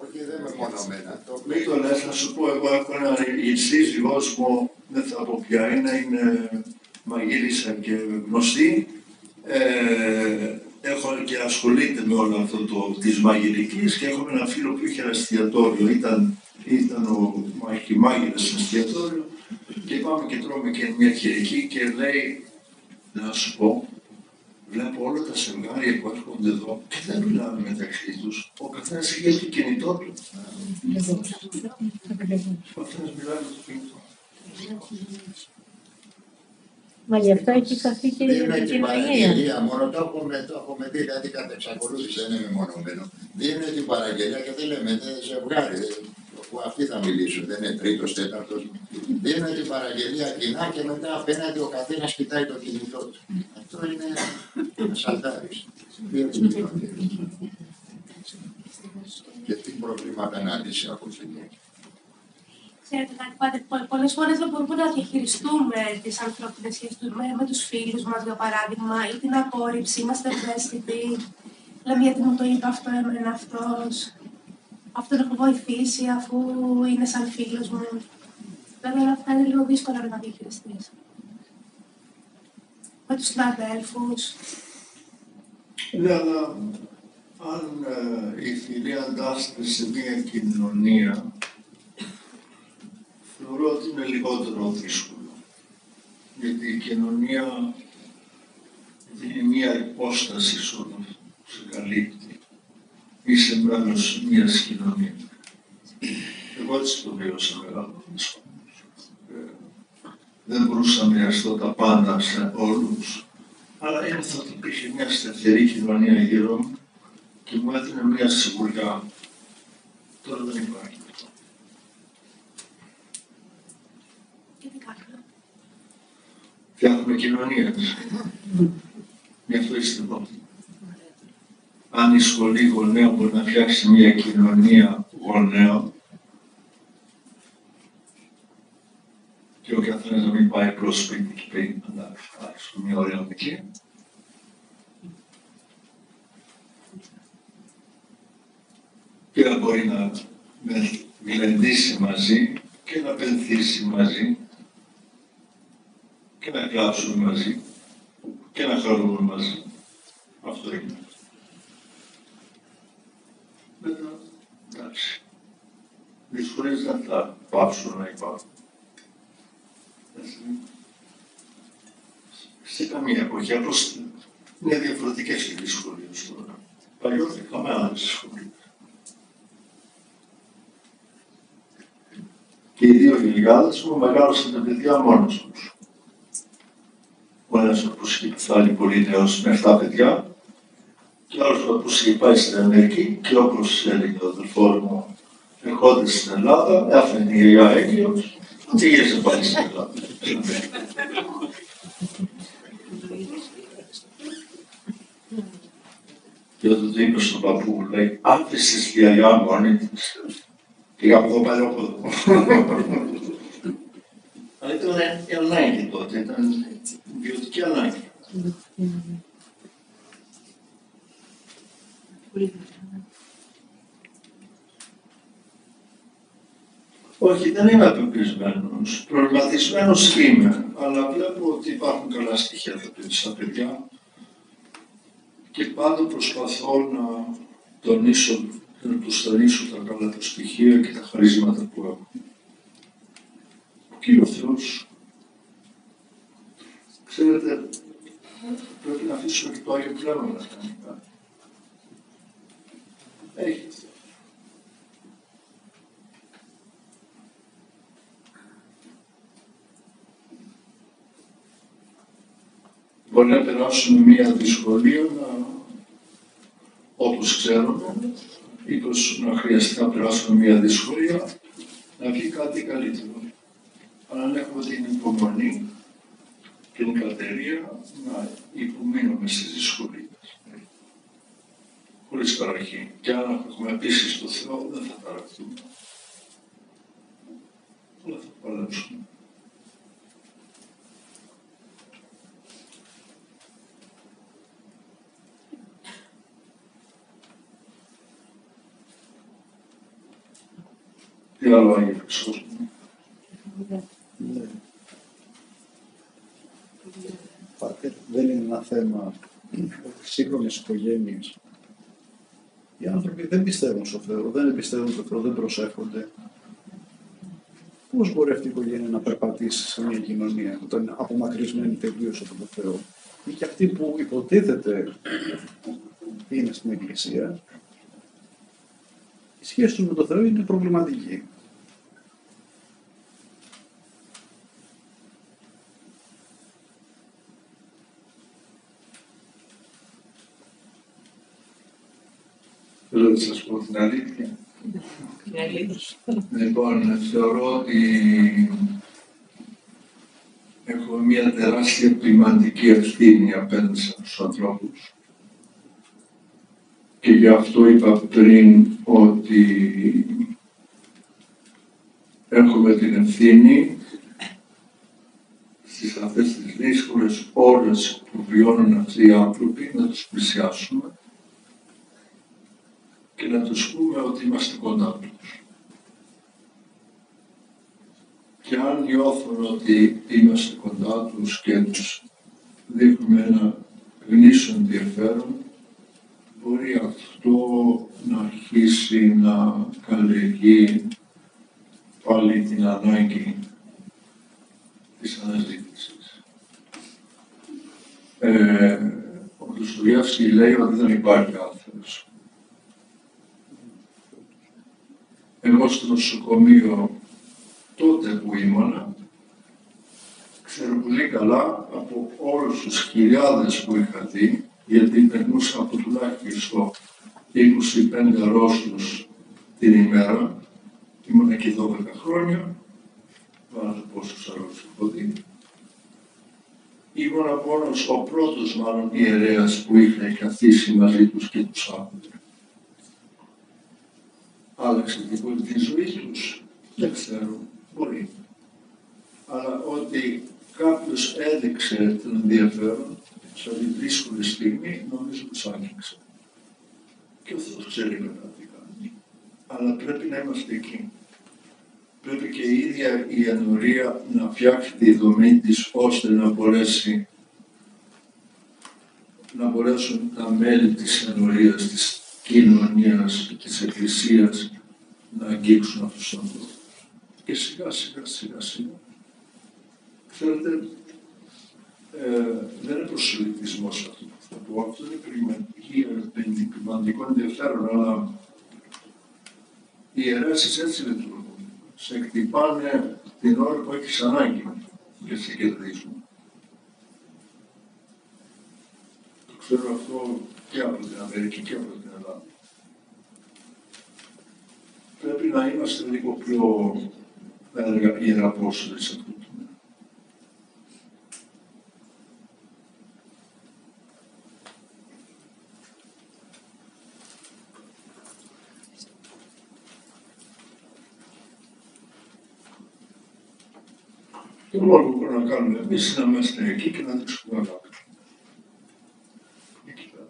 όχι δεν είμαι μονομένα. Μην το λες, να σου πω, εγώ έχω ένα σύζυγός μου, δεν θα πω ποια είναι μαγείρισα και γνωστή. Έχω και ασχολείται με όλο αυτό της μαγειρικής και έχουμε ένα φίλο που είχε ένα εστιατόριο. Ήταν ο μάγειρας στο εστιατόριο και πάμε και τρώμε και μια Κυριακή και λέει, να σου πω, βλέπω όλα τα ζευγάρια που έρχονται εδώ και δεν μιλάμε μεταξύ τους. Ο καθένας έχει το κινητό του. Ο καθένας μιλάει με το κινητό. Μα γι' αυτό έχει σωθεί και η Δίνουν την κοινωνία. παραγγελία μόνο, το έχουμε δει, δηλαδή κατά εξακολούθηση, δεν είναι μεμονωμένο. Δίνουν την παραγγελία και δεν λέμε, δεν ζευγάρι, που αυτοί θα μιλήσουν, δεν είναι τρίτος, τέταρτος. Δίνουν την παραγγελία κοινά και μετά απέναντι ο καθένας κοιτάει το κινητό του. Αυτό είναι σαλτάρις. Και τι προβλήματα να λύσει από την άλλη. Ξέρετε κάτι, πάτε, πολλές φορές δεν μπορούμε να διαχειριστούμε τις ανθρώπινες σχέσεις με τους φίλους μας, για παράδειγμα, ή την απόρριψη, είμαστε ευαίσθητοι. Λέμε γιατί μου το είπε αυτό, εμένα αυτός. Αυτόν έχω βοηθήσει αφού είναι σαν φίλος μου. Βέβαια, αυτά είναι λίγο δύσκολα να τα διαχειριστείς. Με τους συναδέλφους. Ναι, αλλά αν η φιλία εντάσσεται σε μια κοινωνία, θεωρώ ότι είναι λιγότερο δύσκολο. Γιατί η κοινωνία δίνει μια υπόσταση σε όλο αυτό, σε καλύπτει. Είσαι μέλος μιας κοινωνίας. Εγώ έτσι το βίωσα μεγάλος. Δεν μπορούσα να μοιραστώ τα πάντα σε όλους, αλλά ένιωθα ότι υπήρχε μια σταθερή κοινωνία γύρω μου και μου έδινε μια σιγουριά. Τώρα δεν υπάρχει αυτό. Φτιάχνουμε κοινωνίες. Γι' αυτό είστε εδώ. Αν η σχολή γονέων μπορεί να φτιάξει μια κοινωνία γονέων και ο καθένας να μην πάει προς σπίτι και πει να φτιάξουμε μια ωραία μικρή. Και να μπορεί να γλεντήσει μαζί και να πενθήσει μαζί και να κλάψουμε μαζί και να χαρούμε μαζί. Αυτό είναι. Μετά, εντάξει. Δυσκολίες δεν θα πάψουν να υπάρχουν. Σε καμία εποχή, απλώς είναι διαφορετικές οι δυσκολίες τώρα. Παλιότερα είχαμε άλλες δυσκολίες. Και οι δύο γιαγιάδες μου μεγάλωσαν τα παιδιά μόνος τους. Ο ένας όπως είχε φτάνει πολύ νέος με 7 παιδιά και ο άλλος όπως είχε πάει στην Αμερική και όπως έλεγε ο αδελφός μου, ερχόντας στην Ελλάδα, έφερε η γιαγιά έγκυος και γύρισε πάλι στην Ελλάδα. Και όταν το είπε στον παππού μου, λέει, άφησες τη γιαγιά μόνη της. Πήγα από εδώ πάλι από εδώ. Αλλά ήταν η ανάγκη τότε, ήταν βιωτική ανάγκη. Όχι, δεν είμαι απελπισμένος. Προβληματισμένος είμαι, αλλά βλέπω ότι υπάρχουν καλά στοιχεία στα παιδιά και πάντα προσπαθώ να τους τονίσω τα καλά του στοιχεία και τα χαρίσματα που έχουν. Και ο Θεός, ξέρετε, πρέπει να αφήσουμε και το Άγιο Πνεύμα να κάνει κάτι. Έχει. Μπορεί να περάσουμε μία δυσκολία, όπως ξέρουμε, ή να χρειαστεί να περάσουμε μία δυσκολία, να βγει κάτι καλύτερο. Αλλά αν έχουμε την υπομονή και την κατερία, να υπομείνουμε στις δυσκολίες. Χωρίς ταραχή. Και αν έχουμε πίστη στο Θεό, δεν θα ταραχθούμε. Αλλά θα παλέψουμε. Τι άλλο Άγιε Χριστός μου. Ναι. Πάτερ, δεν είναι ένα θέμα σύγχρονες οικογένειες. Οι άνθρωποι δεν πιστεύουν στο Θεό, δεν εμπιστεύουν στο Θεό, δεν προσεύχονται. Πώς μπορεί αυτή η οικογένεια να περπατήσει σε μια κοινωνία όταν είναι απομακρυσμένη τελείως από το Θεό? Ή και αυτοί που υποτίθεται είναι στην Εκκλησία, η σχέση τους με το Θεό είναι προβληματική. να σας πω την αλήθεια. Είναι αλήθεια. Λοιπόν, θεωρώ ότι έχω μια τεράστια ποιηματική ευθύνη απέναντι στους ανθρώπους. Και γι' αυτό είπα πριν ότι έχουμε την ευθύνη στις αυτές τις δύσκολες ώρες που βιώνουν αυτοί οι άνθρωποι να τους πλησιάσουμε και να τους πούμε ότι είμαστε κοντά τους. Και αν νιώθουν ότι είμαστε κοντά τους και τους δείχνουμε ένα γνήσιο ενδιαφέρον, μπορεί αυτό να αρχίσει να καλλιεργεί πάλι την ανάγκη της αναζήτησης. Ο Ντοστογεύσκι λέει ότι δεν υπάρχει άθεος. Εγώ στο νοσοκομείο τότε που ήμουνα, ξέρω πολύ καλά από όλους τους χιλιάδες που είχα δει, γιατί περνούσα από τουλάχιστον 25 αρρώστους την ημέρα, ήμουν εκεί 12 χρόνια, βάλτε πόσους αρρώστους έχω δει. Ήμουν μόνος, ο πρώτος μάλλον ιερέας που είχα καθίσει μαζί τους και τους άκουγε. Άλλαξε τίποτα τη ζωή τους, δεν ξέρω, μπορεί. Αλλά ότι κάποιος έδειξε τον ενδιαφέρον σε αυτή τη δύσκολη στιγμή, νομίζω τους άνοιξε. Και ο Θεός ξέρει μετά τι κάνει. Αλλά πρέπει να είμαστε εκεί. Πρέπει και η ίδια η ενορία να φτιάξει τη δομή της, ώστε να μπορέσουν τα μέλη της ενορίας, της κοινωνίας, της εκκλησίας να αγγίξουν αυτούς τους ανθρώπους. Και σιγά σιγά. Ξέρετε, δεν είναι προσελητισμός αυτό που θα πω. Αυτό είναι ποιηματικό ενδιαφέρον, αλλά οι ιερέσεις έτσι λειτουργούν. Σε χτυπάνε την ώρα που έχεις ανάγκη και σε κερδίζουν. Το ξέρω αυτό και από την Αμερική και από την Ελλάδα. Πρέπει να είμαστε λίγο πιο, θα έλεγα, ιεραπόστολοι σε αυτό το τομέα. Το μόνο που μπορούμε να κάνουμε εμείς είναι να είμαστε εκεί και να δείξουμε αγάπη. Εκεί πέρα.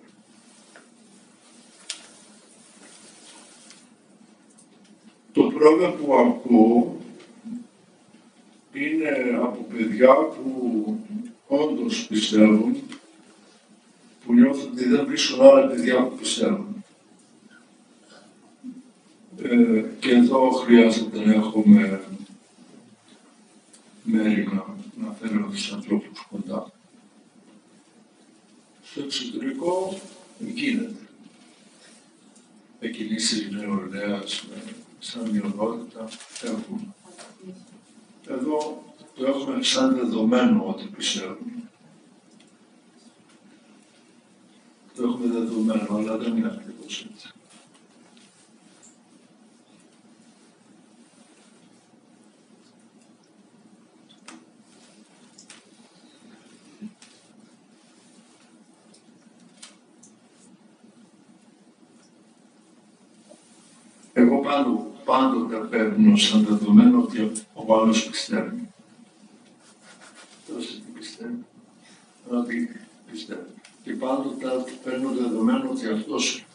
Το πρόβλημα που ακούω είναι από παιδιά που όντως πιστεύουν, που νιώθουν ότι δεν βρίσκουν άλλα παιδιά που πιστεύουν. Και εδώ χρειάζεται να έχουμε μέρημα να φέρω τους ανθρώπους κοντά. Στο εξωτερικό γίνεται. Εκκινήσεις νεολαίας, σαν μειονότητα, έχουν. Εδώ το έχουμε σαν δεδομένο ότι πιστεύουν. Το έχουμε δεδομένο, αλλά δεν είναι ακριβώς έτσι. Εγώ πάντοτε παίρνω σαν δεδομένο ότι ο άλλος πιστεύει. Τόσο τι πιστεύει. Ότι πιστεύει. Και πάντοτε παίρνω δεδομένο ότι αυτός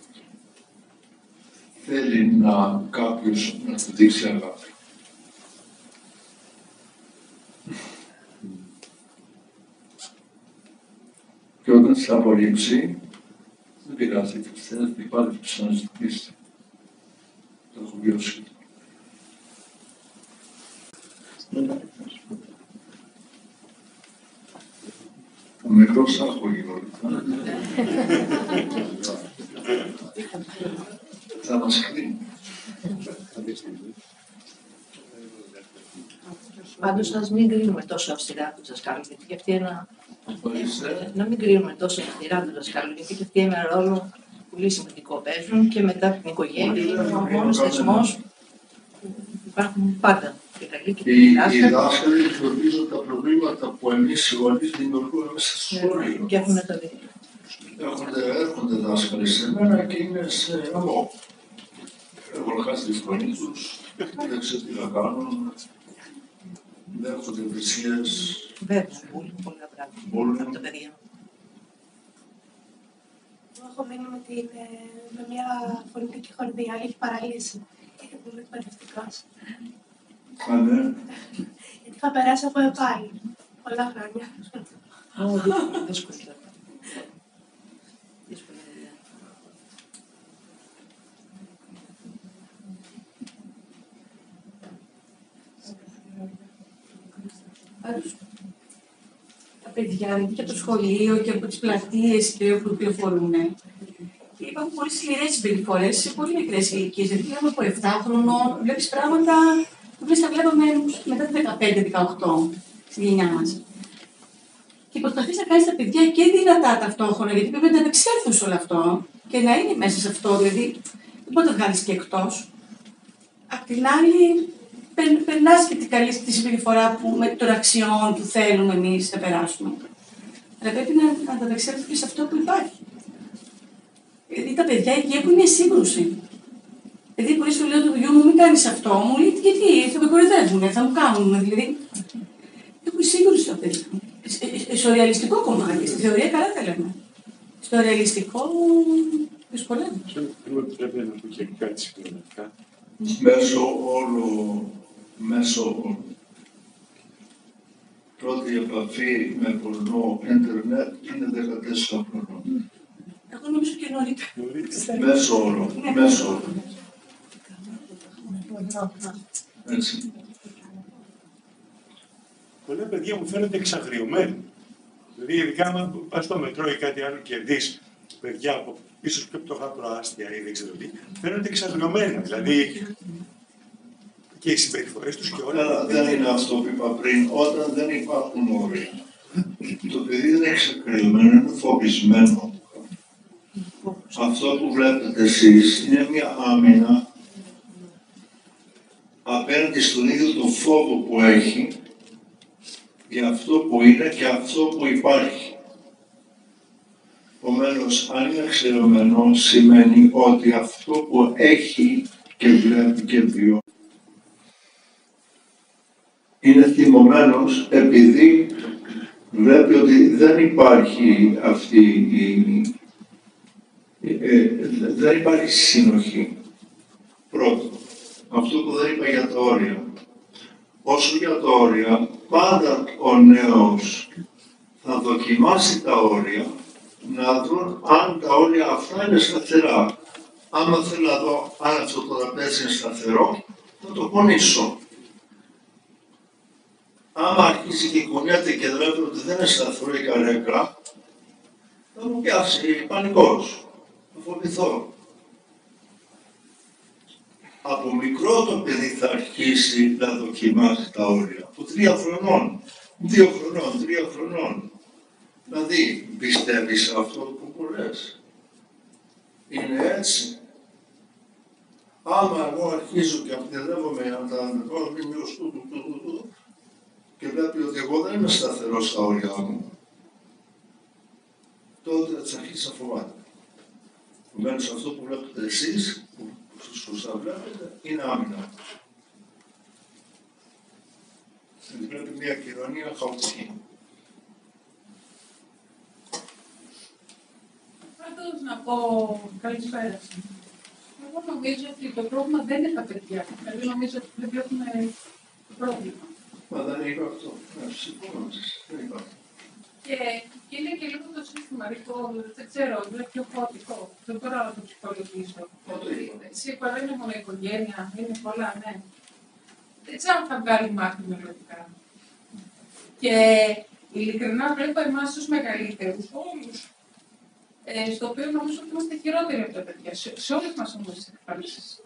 θέλει κάποιος να του δείξει αγάπη. Και όταν σε απορρίψει, δεν πειράζει, θέλετε πάλι να ξαναζητήσει. Το έχω βιώσει. Ο μικρός άχογη όλοι. Θα μας κρίνει. Πάντως, ας μην κρίνουμε τόσο αυστηρά τους δασκάλους, γιατί και αυτοί να μην κρίνουμε τόσο αυστηρά τους δασκάλους, γιατί και αυτοί ένα ρόλο πολύ σημαντικό παίζουν και μετά την οικογένεια είναι ο μόνος θεσμός που υπάρχουν πάντα. Οι δάσκαλοι γνωρίζουν τα προβλήματα που εμείς οι γονείς δημιουργούμε μέσα στο σχολείο. Και έχουν το δίκιο. Έρχονται δάσκαλοι σε μένα και είναι σε εγώ. Έχουν χάσει τη φωνή τους, δεν ξέρω τι να κάνουν. Δέχονται βρισιές. Βέβαια, πολλά πράγματα από τα παιδιά. Έχω μείνει με μια φωνητική χορδία, έχει παραλύσει. Είναι πολύ εκπαιδευτικός. Α, ναι. Γιατί θα περάσει από ΕΠΑΗ πολλά χρόνια. Δύσκολη. Τα παιδιά και από το σχολείο και από τις πλατείες και όπου κυκλοφορούν. Υπάρχουν πολύ σκληρές συμπεριφορές σε πολύ μικρές ηλικίες. Δηλαδή, λέμε από 7 χρονών, βλέπεις πράγματα που δεν τα βλέπαμε μετά τα 15-18 στη γενιά μας. Και προσπαθείς να κάνεις τα παιδιά και δυνατά ταυτόχρονα, γιατί πρέπει να επεξέλθουν σε όλο αυτό και να είναι μέσα σε αυτό. Δηλαδή, δεν μπορεί να το βγάλεις και εκτός. Απ' την άλλη, περνάς και την καλή τη συμπεριφορά των αξιών που θέλουμε εμείς να περάσουμε. Αλλά πρέπει να ανταπεξέλθουμε και σε αυτό που υπάρχει. Δηλαδή τα παιδιά εκεί έχουν μια σύγκρουση. Δηλαδή, πολύ σου λέω του γιού μου, μην κάνεις αυτό, μου λέει γιατί θα με κοροϊδεύουν, θα μου κάνουν. Δηλαδή, έχουν σύγκρουση τα παιδιά. Στο ρεαλιστικό κομμάτι, στη θεωρία καλά τα λέμε. Στο ρεαλιστικό δυσκολεύει. Πρέπει να πω και κάτι συγκεκριμένα. Μέσω πρώτη επαφή με πορνό ίντερνετ είναι 14 χρονών. Εγώ νομίζω και νωρίτερα. Μέσω όρο. Έτσι. Πολλά παιδιά μου φαίνονται εξαγριωμένοι. Δηλαδή, ειδικά αν πας στο μετρό ή κάτι άλλο και δεις παιδιά από ίσως πιο πτωχά προάστια ή δεν ξέρω τι, φαίνονται εξαγριωμένα. Δηλαδή, και οι συμπεριφορές τους και όλα. Δεν είναι αυτό που είπα πριν. Όταν δεν υπάρχουν όρια, το παιδί δεν είναι εξαγριωμένο, είναι φοβισμένο. Αυτό που βλέπετε εσείς είναι μια άμυνα απέναντι στον ίδιο τον φόβο που έχει για αυτό που είναι και αυτό που υπάρχει. Επομένως, αν είναι εξαιρεμένο, σημαίνει ότι αυτό που έχει και βλέπει και βιώνει είναι θυμωμένος επειδή βλέπει ότι δεν υπάρχει δεν υπάρχει συνοχή. Πρώτο, αυτό που δεν είπα για τα όρια. Όσο για τα όρια, πάντα ο νέος θα δοκιμάσει τα όρια να δουν αν τα όρια αυτά είναι σταθερά. Άμα θέλω να δω αν αυτό το τραπέζι είναι σταθερό, θα το πονήσω. Άμα αρχίσει και κουνιέται και βλέπει ότι δεν είναι σταθερό η καρέκλα, θα μου πιάσει πανικός. Θα φοβηθώ. Από μικρό το παιδί θα αρχίσει να δοκιμάσει τα όρια. Από 3 χρονών, 2 χρονών, 3 χρονών. Δηλαδή, πιστεύεις αυτό που μου λες. Είναι έτσι. Άμα εγώ αρχίζω και απτεδεύομαι να τα ανεβώ, και βλέπει ότι εγώ δεν είμαι σταθερός στα όρια μου, τότε θα της αρχίσει να φοβάται. Επομένως, αυτό που βλέπετε εσείς, που σωστά βλέπετε, είναι άμυνα. Βλέπει μια κοινωνία χαοτική. Πάντως να πω καλησπέρα. Εγώ νομίζω ότι το πρόβλημα δεν είναι τα παιδιά. Δηλαδή νομίζω ότι δεν έχουμε πρόβλημα. Μα δεν είπα αυτό. Συμφωνώ μαζί σας. Δεν είπα αυτό. Και είναι και λίγο το σύστημα, δεν ξέρω, είναι πιο χαοτικό. Δεν μπορώ να το ψυχολογήσω. Σίγουρα δεν είναι μόνο η οικογένεια, είναι πολλά, ναι. Δεν ξέρω αν θα βγάλει μάχη μελλοντικά. Και ειλικρινά βλέπω εμάς τους μεγαλύτερους, όλους, στο οποίο νομίζω ότι είμαστε χειρότεροι από τα παιδιά, σε όλες μας όμως τις εκφάνσεις.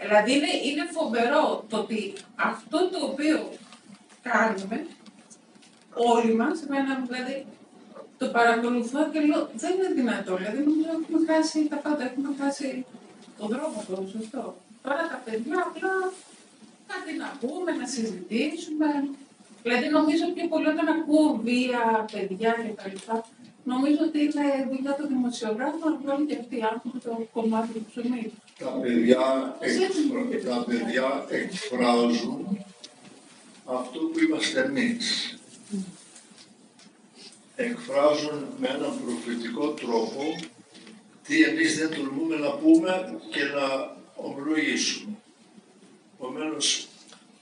Δηλαδή είναι φοβερό το ότι αυτό το οποίο κάνουμε, όλοι μας, δηλαδή το παρακολουθώ και λέω δεν είναι δυνατό. Δηλαδή νομίζω έχουμε χάσει τα πάντα, έχουμε χάσει τον δρόμο το σωστό. Τώρα τα παιδιά απλά κάτι να πούμε, να συζητήσουμε. Δηλαδή νομίζω πιο πολύ όταν ακούω βία, παιδιά κτλ. Νομίζω ότι είναι δουλειά των δημοσιογράφων να βγάλουν και αυτοί οι άνθρωποι το κομμάτι του ψωμί. Τα παιδιά εκφράζουν αυτό που είμαστε εμείς. Εκφράζουν με έναν προφητικό τρόπο τι εμείς δεν τολμούμε να πούμε και να ομολογήσουμε. Επομένως,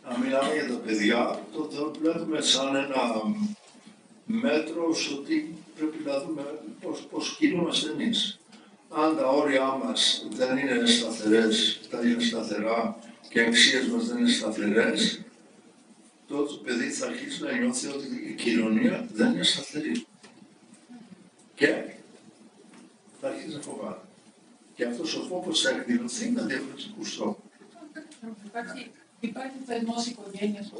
να μιλάμε για τα παιδιά, τότε το βλέπουμε σαν ένα μέτρο ότι πρέπει να δούμε πώς κινούμαστε εμείς. Αν τα όρια μας δεν είναι σταθερές, δεν είναι σταθερά και οι αξίες μας δεν είναι σταθερές, τότε το παιδί θα αρχίσει να νιώθει ότι η κοινωνία δεν είναι σταθερή. Και θα αρχίσει να φοβάται. Και αυτός ο φόβος θα εκδηλωθεί με διαφορετικούς τρόπους. Υπάρχει θεσμός οικογένειας που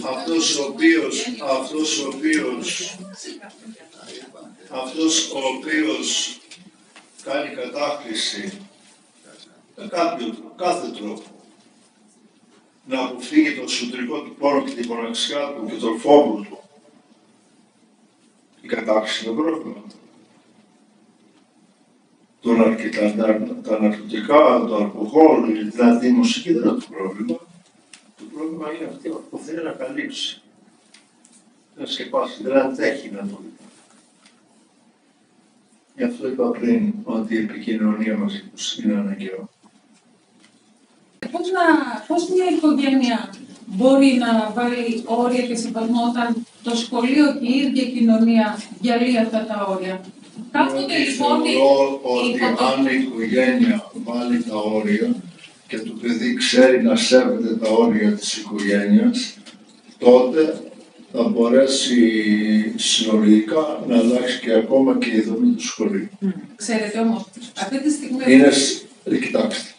αυτός ο οποίος κάνει κατάχρηση με κάθε τρόπο να αποφύγει το εσωτερικό του πόνο και την μοναξιά του και τον φόβο του, η κατάχρηση είναι πρόβλημα. Τα ναρκωτικά, το αλκοόλ, δηλαδή η μουσική δεν είναι το πρόβλημα. Το πρόβλημα είναι αυτό που θέλει να καλύψει. Να σκεπάσει, δεν αντέχει να το δει. Γι' αυτό είπα πριν ότι η επικοινωνία μαζί τους είναι αναγκαίο. Πώς μια οικογένεια μπορεί να βάλει όρια και σεβασμό όταν το σχολείο και η ίδια κοινωνία διαλύει αυτά τα όρια? Κάποτε λοιπόν ότι αν η οικογένεια βάλει τα όρια και το παιδί ξέρει να σέβεται τα όρια της οικογένειας, τότε θα μπορέσει συνολικά να αλλάξει και ακόμα και η δομή του σχολείου. Ξέρετε όμως, αυτή τη στιγμή... Κοιτάξτε.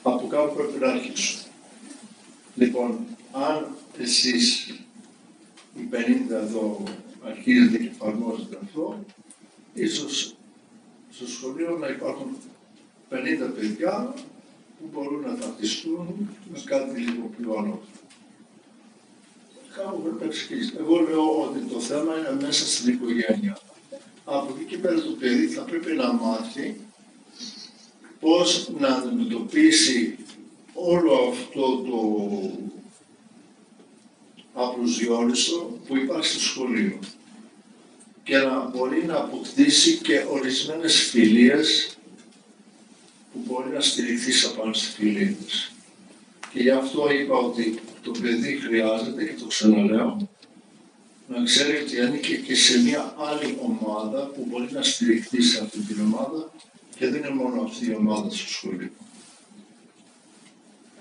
Από κάπου πρέπει να αρχίσω. Λοιπόν, αν εσείς οι 50 εδώ αρχίζετε και εφαρμόζετε αυτό, ίσως στο σχολείο να υπάρχουν 50 παιδιά που μπορούν να ταυτιστούν με κάτι λίγο πιο ανώτερο. Κάπου πρέπει να ξεκινήσει. Εγώ λέω ότι το θέμα είναι μέσα στην οικογένεια. Από εκεί και πέρα το παιδί θα πρέπει να μάθει πώς να αντιμετωπίσει όλο αυτό το απροσδιόριστο που υπάρχει στο σχολείο και να μπορεί να αποκτήσει και ορισμένες φιλίες που μπορεί να στηριχθεί απάνω στη φιλία της. Και γι' αυτό είπα ότι το παιδί χρειάζεται, και το ξαναλέω, να ξέρει ότι ανήκει και σε μια άλλη ομάδα που μπορεί να στηριχθεί σε αυτή την ομάδα και δεν είναι μόνο αυτή η ομάδα στο σχολείο.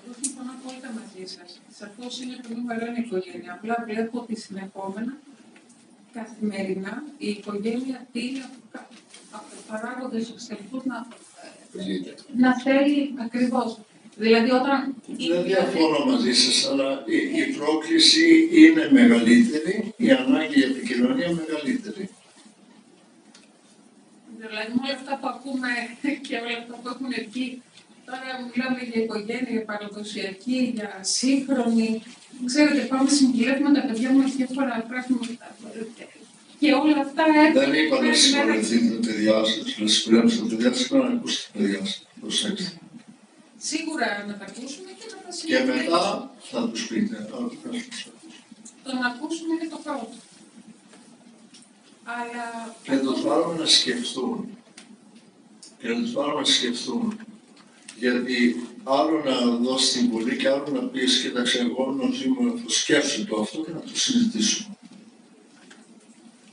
Εγώ συμφωνώ απόλυτα μαζί σας. Σαφώς είναι το νούμερο ένα οικογένεια. Απλά βλέπω ότι συνεχόμενα, καθημερινά, η οικογένεια τείνει από παράγοντες εξελιχούς να θέλει ακριβώς. Δηλαδή όταν... Δεν διαφωνώ μαζί σας, αλλά η πρόκληση είναι μεγαλύτερη, η ανάγκη για επικοινωνία μεγαλύτερη. Δηλαδή με όλα αυτά που ακούμε και όλα αυτά που έχουν εκεί, τώρα μιλάμε για οικογένεια, για παραδοσιακή, για σύγχρονη. Ξέρετε, πάμε συμβουλεύουμε τα παιδιά μας διάφορα πράγματα. Και όλα αυτά έρχονται. Δεν είπα να συγχωρεθείτε τα παιδιά σας, να συγχωρέψετε τα παιδιά σας, να ακούσετε τα παιδιά σας. Προσέξτε. Σίγουρα να τα ακούσουμε και να τα Και συζητήσουμε. μετά θα τους πείτε. Το να ακούσουμε είναι το πρώτο. Αλλά... Και να τους βάλουμε να σκεφτούν. Και να τους βάλουμε να σκεφτούν. Γιατί άλλο να δώσει συμβουλή και άλλο να πεις, κοίταξε, εγώ νομίζω το σκέφτομαι το αυτό και να το συζητήσουμε.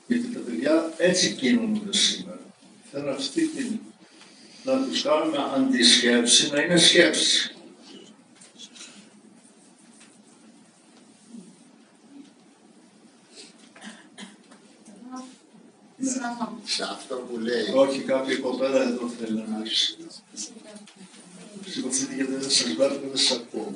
Γιατί τα παιδιά έτσι κινούνται σήμερα. Θέλω αυτή την... να τους κάνουμε αντισκέψη, να είναι σκέψη. Σε αυτό που λέει. Όχι, κάποια κοπέλα εδώ θέλει να μιλήσει. Σηκωθείτε γιατί δεν σας βλέπω και δεν σας ακούω.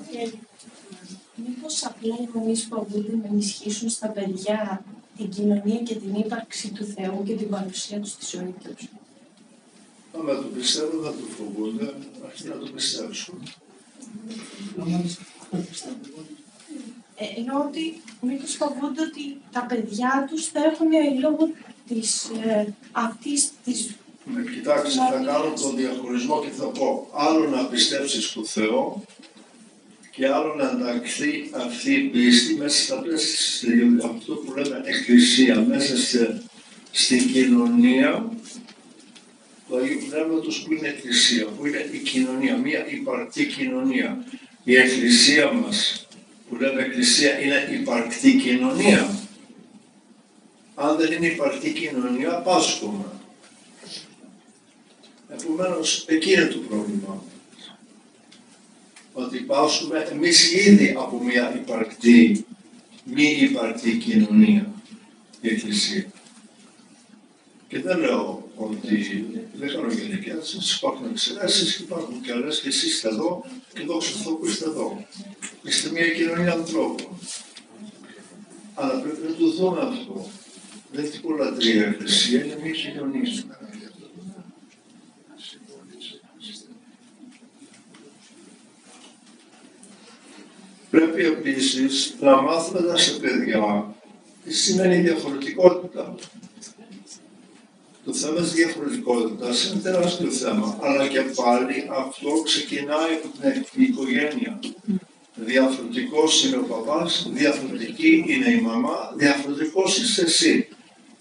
Μήπως απλά οι γονείς φοβούνται να ενισχύσουν στα παιδιά την κοινωνία και την ύπαρξη του Θεού και την παρουσία του στη ζωή τους? Άμα το πιστεύω, θα το φοβούνται, αρχίζει να το πιστέψουν. Ενώ ότι μήπως φοβούνται ότι τα παιδιά τους θα έχουν λόγω της, αυτής της... Κοιτάξτε, θα κάνω τον διαχωρισμό και θα πω άλλο να πιστέψεις στο Θεό και άλλο να ενταχθεί αυτή η πίστη μέσα στα πλαίσια αυτό που λέμε εκκλησία, μέσα στην κοινωνία του Αγίου Πνεύματος που είναι εκκλησία, που είναι η κοινωνία, μια υπαρκτή κοινωνία. Η εκκλησία μας που λέμε εκκλησία είναι υπαρκτή κοινωνία. Αν δεν είναι υπαρκτή κοινωνία, πάσχουμε. Επομένως, εκεί είναι το πρόβλημα. Ότι πάσχουμε εμείς ήδη από μια υπαρκτή, μη υπαρκτή κοινωνία, η εκκλησία. Και δεν λέω ότι δεν κάνω γενικές, υπάρχουν εξαιρέσεις, υπάρχουν και άλλες και εσείς είστε εδώ και δόξα τω Θεώ που είστε εδώ. Είστε μια κοινωνία ανθρώπων. Αλλά πρέπει να το δούμε αυτό. Δεν είναι τυπολατρία η εκκλησία, είναι μια κοινωνία. Πρέπει επίσης να μάθουμε σε παιδιά τι σημαίνει διαφορετικότητα. Το θέμα της διαφορετικότητας είναι τεράστιο θέμα, αλλά και πάλι αυτό ξεκινάει από την οικογένεια. Διαφορετικός είναι ο παπάς, διαφορετική είναι η μαμά, διαφορετικός είσαι εσύ.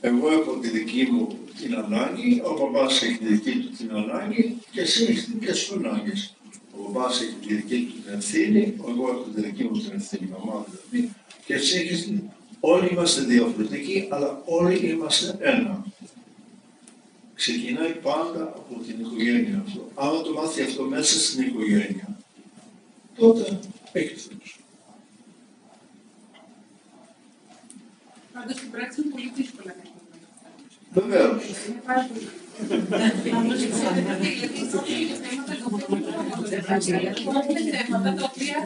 Εγώ έχω τη δική μου την ανάγκη, ο παπάς έχει τη δική του την ανάγκη και εσύ έχεις τη δική σου ανάγκη. Ο παπάς έχει τη δική του την ευθύνη, εγώ έχω τη δική μου την ευθύνη, η μαμά δηλαδή, και εσύ έχεις. Όλοι είμαστε διαφορετικοί, αλλά όλοι είμαστε ένα. Ξεκινάει πάντα από την οικογένεια αυτό. Άμα το μάθει αυτό μέσα στην οικογένεια, τότε έχει Θεός. Πάντως στην πράξη είναι πολύ δύσκολα να γίνει. Βεβαίως. Είναι πάρα πολύ. Είναι θέματα τα οποία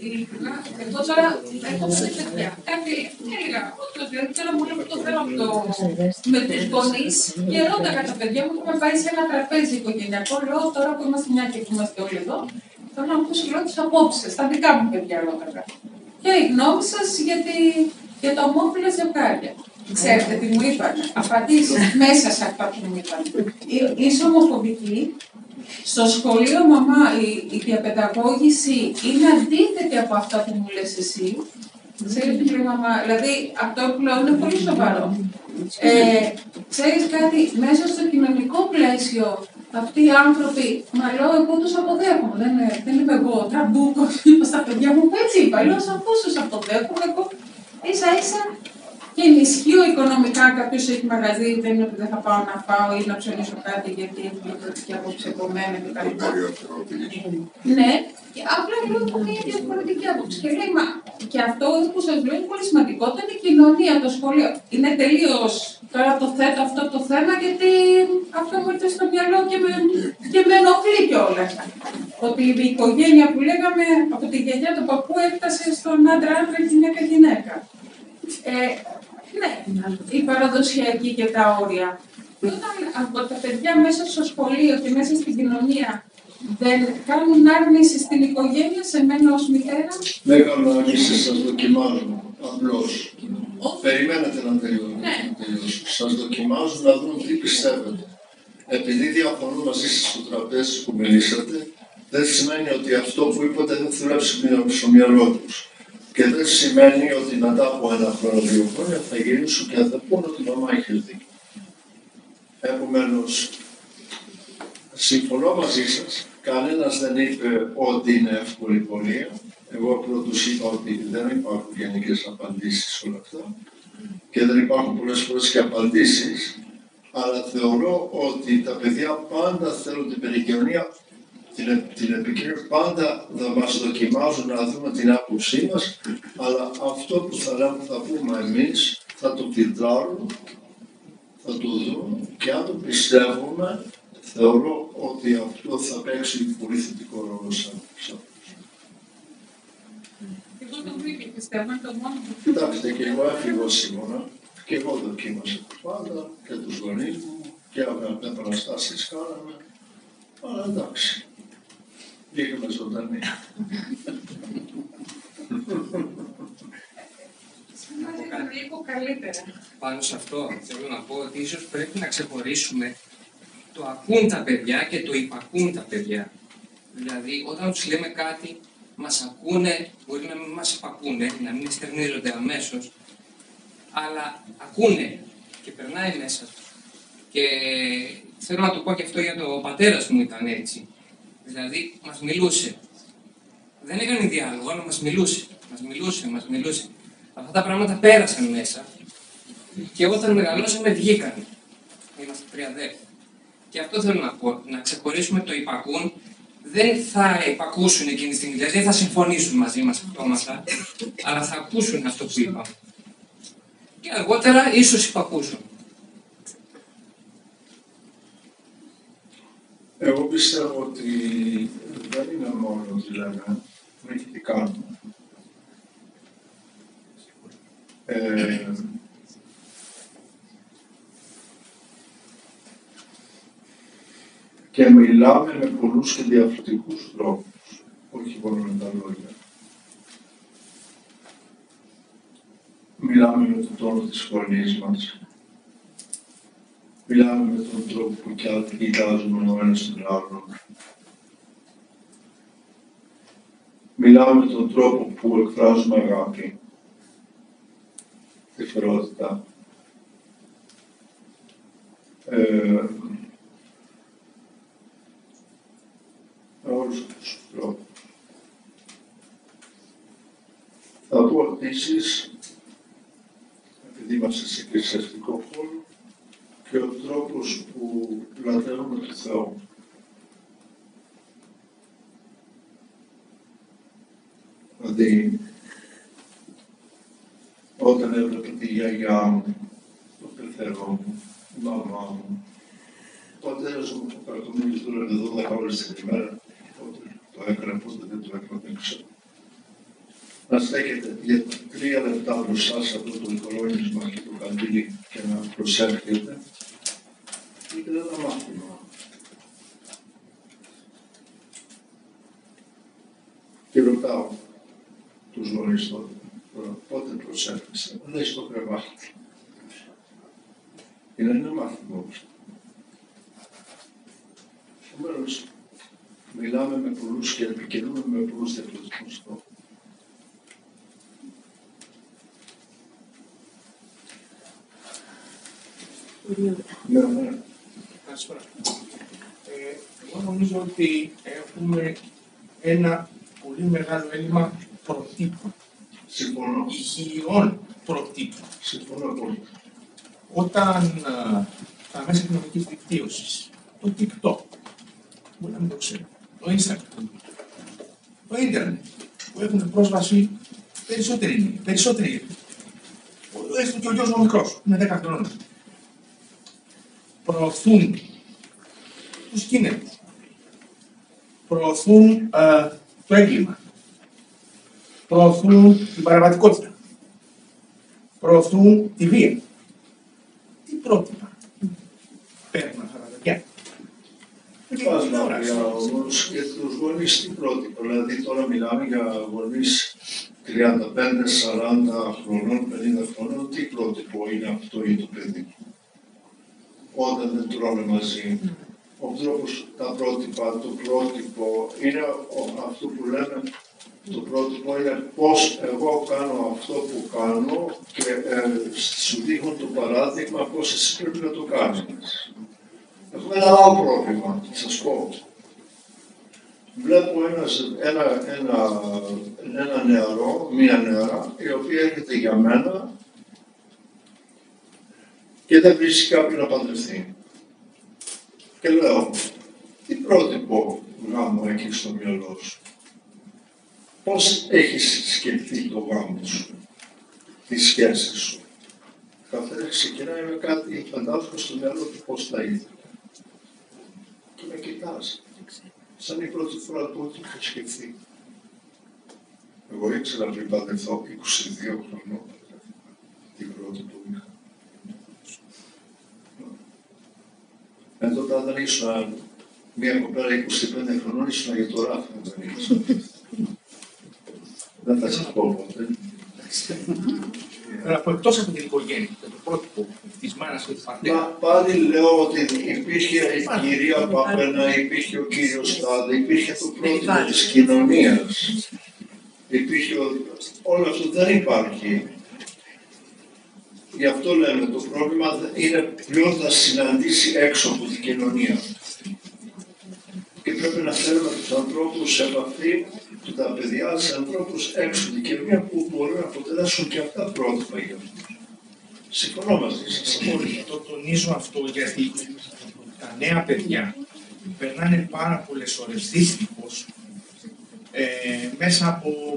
ειλικρινά, εγώ τώρα έχω πέντε παιδιά. Κάτι έλεγα, τώρα μου λέω το θέμα με τους γονείς και ρώταγα τα παιδιά μου, έχουμε πάει σε ένα τραπέζι οικογενειακό, λέω τώρα που είμαστε μια και είμαστε όλοι εδώ, θέλω να μου πεις τις απόψεις, τα δικά μου παιδιά ρώταγα. Και η γνώμη σας για τα ομόφυλα ζευγάρια. Ξέρετε τι μου είπαν, απαντήσεις μέσα σε αυτά που μου είπαν. Είσαι ομοφοβική. Στο σχολείο, μαμά, η διαπαιδαγώγηση είναι αντίθετη από αυτά που μου λες εσύ. Ξέρεις τι λέει μαμά, δηλαδή αυτό που λέω είναι πολύ σοβαρό. Ξέρεις κάτι, μέσα στο κοινωνικό πλαίσιο, αυτοί οι άνθρωποι, μα λέω, εγώ τους αποδέχομαι. Δεν είμαι εγώ τραμπούκος, είπα στα παιδιά μου που έτσι είπα. Λέω, σαφώς τους αποδέχομαι, εγώ ίσα-ίσα. Και ενισχύω οικονομικά, κάποιος έχει μαγαζί, δεν είναι ότι δεν θα πάω να φάω ή να ψωνίσω κάτι γιατί έχει διαφορετική άποψη από μένα κτλ. Ναι, απλά λέω από μια διαφορετική άποψη. Και λέει, μα και αυτό που σας λέω είναι πολύ σημαντικό. Όταν η κοινωνία, το σχολείο είναι τελείως. Τώρα το θέτω αυτό το θέμα γιατί αυτό μου ήρθε στο μυαλό και με ενοχλεί κιόλας. Ότι η οικογένεια που λέγαμε από τη γιαγιά του παππού έφτασε στον άντρα-άντρα, γυναίκα-γυναίκα. Ναι, η παραδοσιακή και τα όρια. Όταν από τα παιδιά μέσα στο σχολείο και μέσα στην κοινωνία δεν κάνουν άρνηση στην οικογένεια, σε μένα ως μητέρα. Δεν κάνουν άρνηση, σας δοκιμάζουν. Απλώς. Περιμένετε να τελειώσω. Σας δοκιμάζουν να δουν τι πιστεύετε. Επειδή διαφωνούν μαζί σας στο τραπέζι που μιλήσατε, δεν σημαίνει ότι αυτό που είπατε δεν δουλέψει στο μυαλό τους. Και δεν σημαίνει ότι μετά από ένα χρόνο, 2 χρόνια θα γυρίσουν και θα πούνε ότι η μαμά είχε δίκιο. Επομένως, συμφωνώ μαζί σας, κανένας δεν είπε ότι είναι εύκολη πορεία. Εγώ πρώτος είπα ότι δεν υπάρχουν γενικές απαντήσεις σε όλα αυτά και δεν υπάρχουν πολλές φορές και απαντήσεις, αλλά θεωρώ ότι τα παιδιά πάντα θέλουν την περικοινωνία. Την επικοινωνία πάντα θα μας δοκιμάζουν να δούμε την άποψή μας, αλλά αυτό που θα πούμε εμείς θα το φιλτράρουν, θα το δουν και αν το πιστεύουμε θεωρώ ότι αυτό θα παίξει πολύ θετικό ρόλο σαν αυτό. Εγώ το βρήκα, πιστεύω, είναι το μόνο που... Κοιτάξτε, και εγώ έφηβος ήμουνα, και εγώ δοκίμασα πάντα και τους γονείς μου και επαναστάσεις κάναμε, αλλά εντάξει, πήγαμε ζωντανοί. Πάνω σε αυτό θέλω να πω ότι ίσως πρέπει να ξεχωρίσουμε το ακούν τα παιδιά και το υπακούν τα παιδιά. Δηλαδή, όταν τους λέμε κάτι, μας ακούνε, μπορεί να μην μας υπακούνε, να μην εστερνίζονται αμέσως, αλλά ακούνε και περνάει μέσα τους. Και θέλω να το πω και αυτό για το πατέρας μου ήταν έτσι. Δηλαδή, μας μιλούσε. Δεν έκανε διάλογο, αλλά μας μιλούσε. Μας μιλούσε. Αυτά τα πράγματα πέρασαν μέσα και όταν μεγαλώσαμε βγήκαν. Είμαστε τρία αδέρφια. Και αυτό θέλω να πω, να ξεχωρίσουμε το υπακούν. Δεν θα υπακούσουν εκείνη τη στιγμή, δηλαδή δεν θα συμφωνήσουν μαζί μας αυτόματα, αλλά θα ακούσουν αυτό που είπαμε. Και αργότερα ίσως υπακούσουν. Εγώ πιστεύω ότι δεν είναι μόνο ότι λέμε, τι κάνουμε. Και μιλάμε με πολλούς και διαφορετικούς τρόπους, όχι μόνο με τα λόγια. Μιλάμε με τον τόνο της φωνής μας. Μιλάμε με τον τρόπο που κοιτάζουμε ο ένας τον άλλον. Μιλάμε με τον τρόπο που εκφράζουμε αγάπη, τυφερότητα. Με όλους αυτούς τους τρόπους. Θα πω επίσης, επειδή είμαστε σε εκκλησιαστικό χώρο, και ο τρόπος που λατρεύουμε τον Θεό. Δηλαδή, όταν έβλεπα τη γιαγιά μου, τον πεθερό μου, η μαμά μου, ο πατέρας μου που κακομίλησε δούλευε 12 ώρες την ημέρα, πότε το έκανε, πότε δεν το έκανε, δεν ξέρω. Να στέκετε για 3 λεπτά μπροστά σε αυτό το οικολόγισμα και το καντήλι και να προσέρχεται, είναι ένα μάθημα. Και ρωτάω τους γονείς τότε, πότε προσέρχεσαι, λέει στο κρεβάτι. Είναι ένα μάθημα όμως. Επομένως, μιλάμε με πολλούς και επικοινωνούμε με πολλούς διαφορετικούς τρόπους. Ναι. Καλησπέρα. Εγώ νομίζω ότι έχουμε ένα πολύ μεγάλο έλλειμμα προτύπων. Συμφωνώ. Υγιών προτύπων. Συμφωνώ πολύ. Όταν τα μέσα κοινωνικής δικτύωσης, το TikTok, μπορεί να μην το ξέρει, το Instagram, το ίντερνετ, που έχουν πρόσβαση περισσότεροι. Έστω και ο γιος μου μικρός, είναι 10 χρονών. Προωθούν τους κίνδυνους, προωθούν το έγκλημα, προωθούν την παραβατικότητα, προωθούν τη βία. Τι πρότυπα παίρνουν αυτά τα παιδιά. Πας μακριά όμως, για τους γονείς τι πρότυπο, δηλαδή τώρα μιλάμε για γονείς 35, 40 χρονών, 50 χρονών, τι πρότυπο είναι αυτό για το παιδί. Όταν δεν τρώνε μαζί. Ο τρόπος, τα πρότυπα, το πρότυπο είναι αυτό που λέμε, το πρότυπο είναι πώς εγώ κάνω αυτό που κάνω και σου δείχνω το παράδειγμα πώς εσύ πρέπει να το κάνεις. Έχουμε ένα άλλο πρόβλημα, θα σας πω. Βλέπω ένα νεαρό, μία νεαρά, η οποία έρχεται για μένα και δεν βρίσκει κάποιον να παντρευτεί. Και λέω, τι πρότυπο γάμο έχεις στο μυαλό σου. Πώς έχεις σκεφτεί το γάμο σου, τη σχέση σου. Καθένα ξεκινάει με κάτι φαντάζομαι στο μυαλό του πώς θα ήθελε. και με κοιτάς. Σαν η πρώτη φορά που είχα σκεφτεί. Εγώ ήξερα πριν παντρευτώ 22 χρονών, την πρώτη που είχα. Τότε όταν ήσουν μια κοπέρα 25 χρονών, ήσουν για το ράφι. Δεν θα σας πω ποτέ. Από εκτός από την οικογένεια, το πρότυπο της μάνας και του πατέρα. Πάλι λέω ότι υπήρχε η κυρία Παπένα, υπήρχε ο κύριος Τάδε, υπήρχε το πρότυπο της κοινωνίας. Υπήρχε όλο αυτό δεν υπάρχει. Γι' αυτό λέμε το πρόβλημα είναι ποιος θα συναντήσει έξω από την κοινωνία. Και πρέπει να φέρουμε τους ανθρώπους σε επαφή, τα παιδιά, σε ανθρώπους έξω από την κοινωνία που μπορούν να αποτελέσουν και αυτά πρότυπα για αυτούς. Συμφωνώ μαζί σας. Το τονίζω αυτό γιατί τα νέα παιδιά περνάνε πάρα πολλές ώρες δυστυχώς μέσα από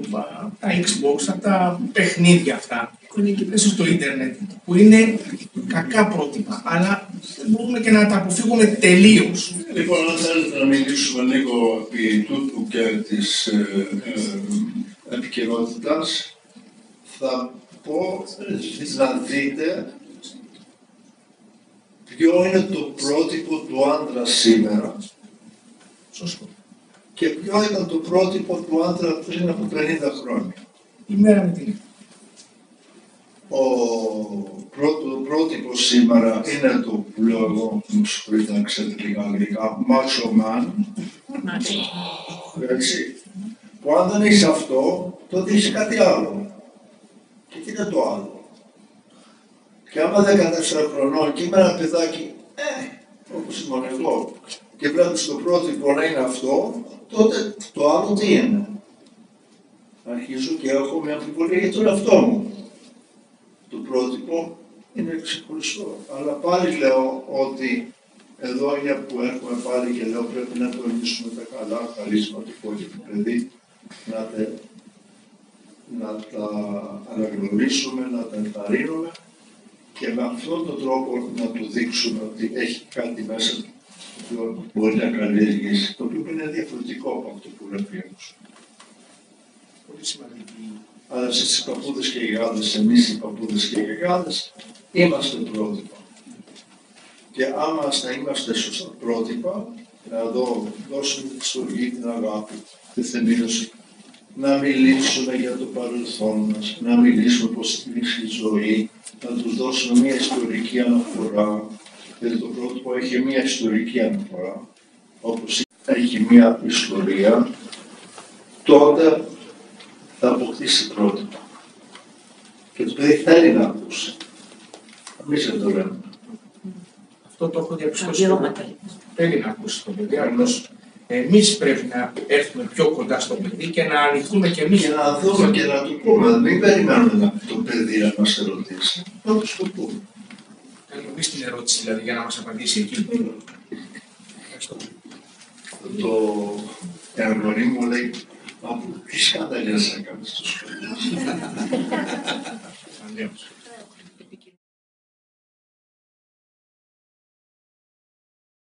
τα Xbox, από τα παιχνίδια αυτά, μέσα στο ίντερνετ, που είναι κακά πρότυπα, αλλά δεν μπορούμε και να τα αποφύγουμε τελείως. Λοιπόν, αν θέλετε να μιλήσουμε λίγο επί τούτου και της επικαιρότητας, θα πω να δείτε ποιο είναι το πρότυπο του άντρα σήμερα. Σωστό. Και ποιο ήταν το πρότυπο του άντρα πριν από 50 χρόνια. Η μέρα με την Το πρότυπο σήμερα είναι το που λέω εγώ, μου συγχωρείτε να ξέρετε λίγα αγγλικά, macho man. Έτσι. Που αν δεν είσαι αυτό, τότε είσαι κάτι άλλο. Και τι είναι το άλλο. Και άμα 14 χρονών και είμαι ένα παιδάκι, όπως ήμουν εγώ, και βλέπεις το πρότυπο να είναι αυτό, τότε το άλλο τι είναι. Αρχίζω και έχω μια αμφιβολία για τον εαυτό μου. Το πρότυπο είναι ξεχωριστό. Αλλά πάλι λέω ότι εδώ είναι που έρχομαι πάλι και λέω πρέπει να τονίσουμε τα καλά χαρίσματα του υπόλοιπου παιδί, να τα αναγνωρίσουμε, να τα ενθαρρύνουμε και με αυτόν τον τρόπο να του δείξουμε ότι έχει κάτι μέσα του που μπορεί να καλλιεργήσει, το οποίο είναι διαφορετικό από αυτό που βλέπει έξω. Πολύ σημαντική. Αλλά εσείς οι παππούδες και οι γάδες, εμείς οι παππούδες και οι γάδες, είμαστε πρότυπα. Και άμα να είμαστε σωστά πρότυπα, να δώσουμε τη στοργή, την αγάπη, τη θεμήλωση, να μιλήσουμε για το παρελθόν μας, να μιλήσουμε πώς υπήρξε η ζωή, να τους δώσουμε μια ιστορική αναφορά, γιατί το πρότυπο έχει μια ιστορική αναφορά, όπως έχει μια ιστορία, τότε θα αποκτήσει πρότυπο. Και το παιδί θέλει να ακούσει. Εμείς δεν το λέμε. Αυτό το έχω διαπιστώσει. Θέλει να ακούσει το παιδί, απλώς εμείς πρέπει να έρθουμε πιο κοντά στο παιδί και να ανοιχτούμε κι εμείς. Και να δούμε και να του πούμε. Μην περιμένουμε το παιδί να μας ερωτήσει. Να τους το πούμε. Κάνουμε εμείς την ερώτηση, δηλαδή, για να μας απαντήσει εκεί. Ευχαριστώ. Το εγγονή μου λέει, τι σκανδαλιές έκανες στο σχολείο.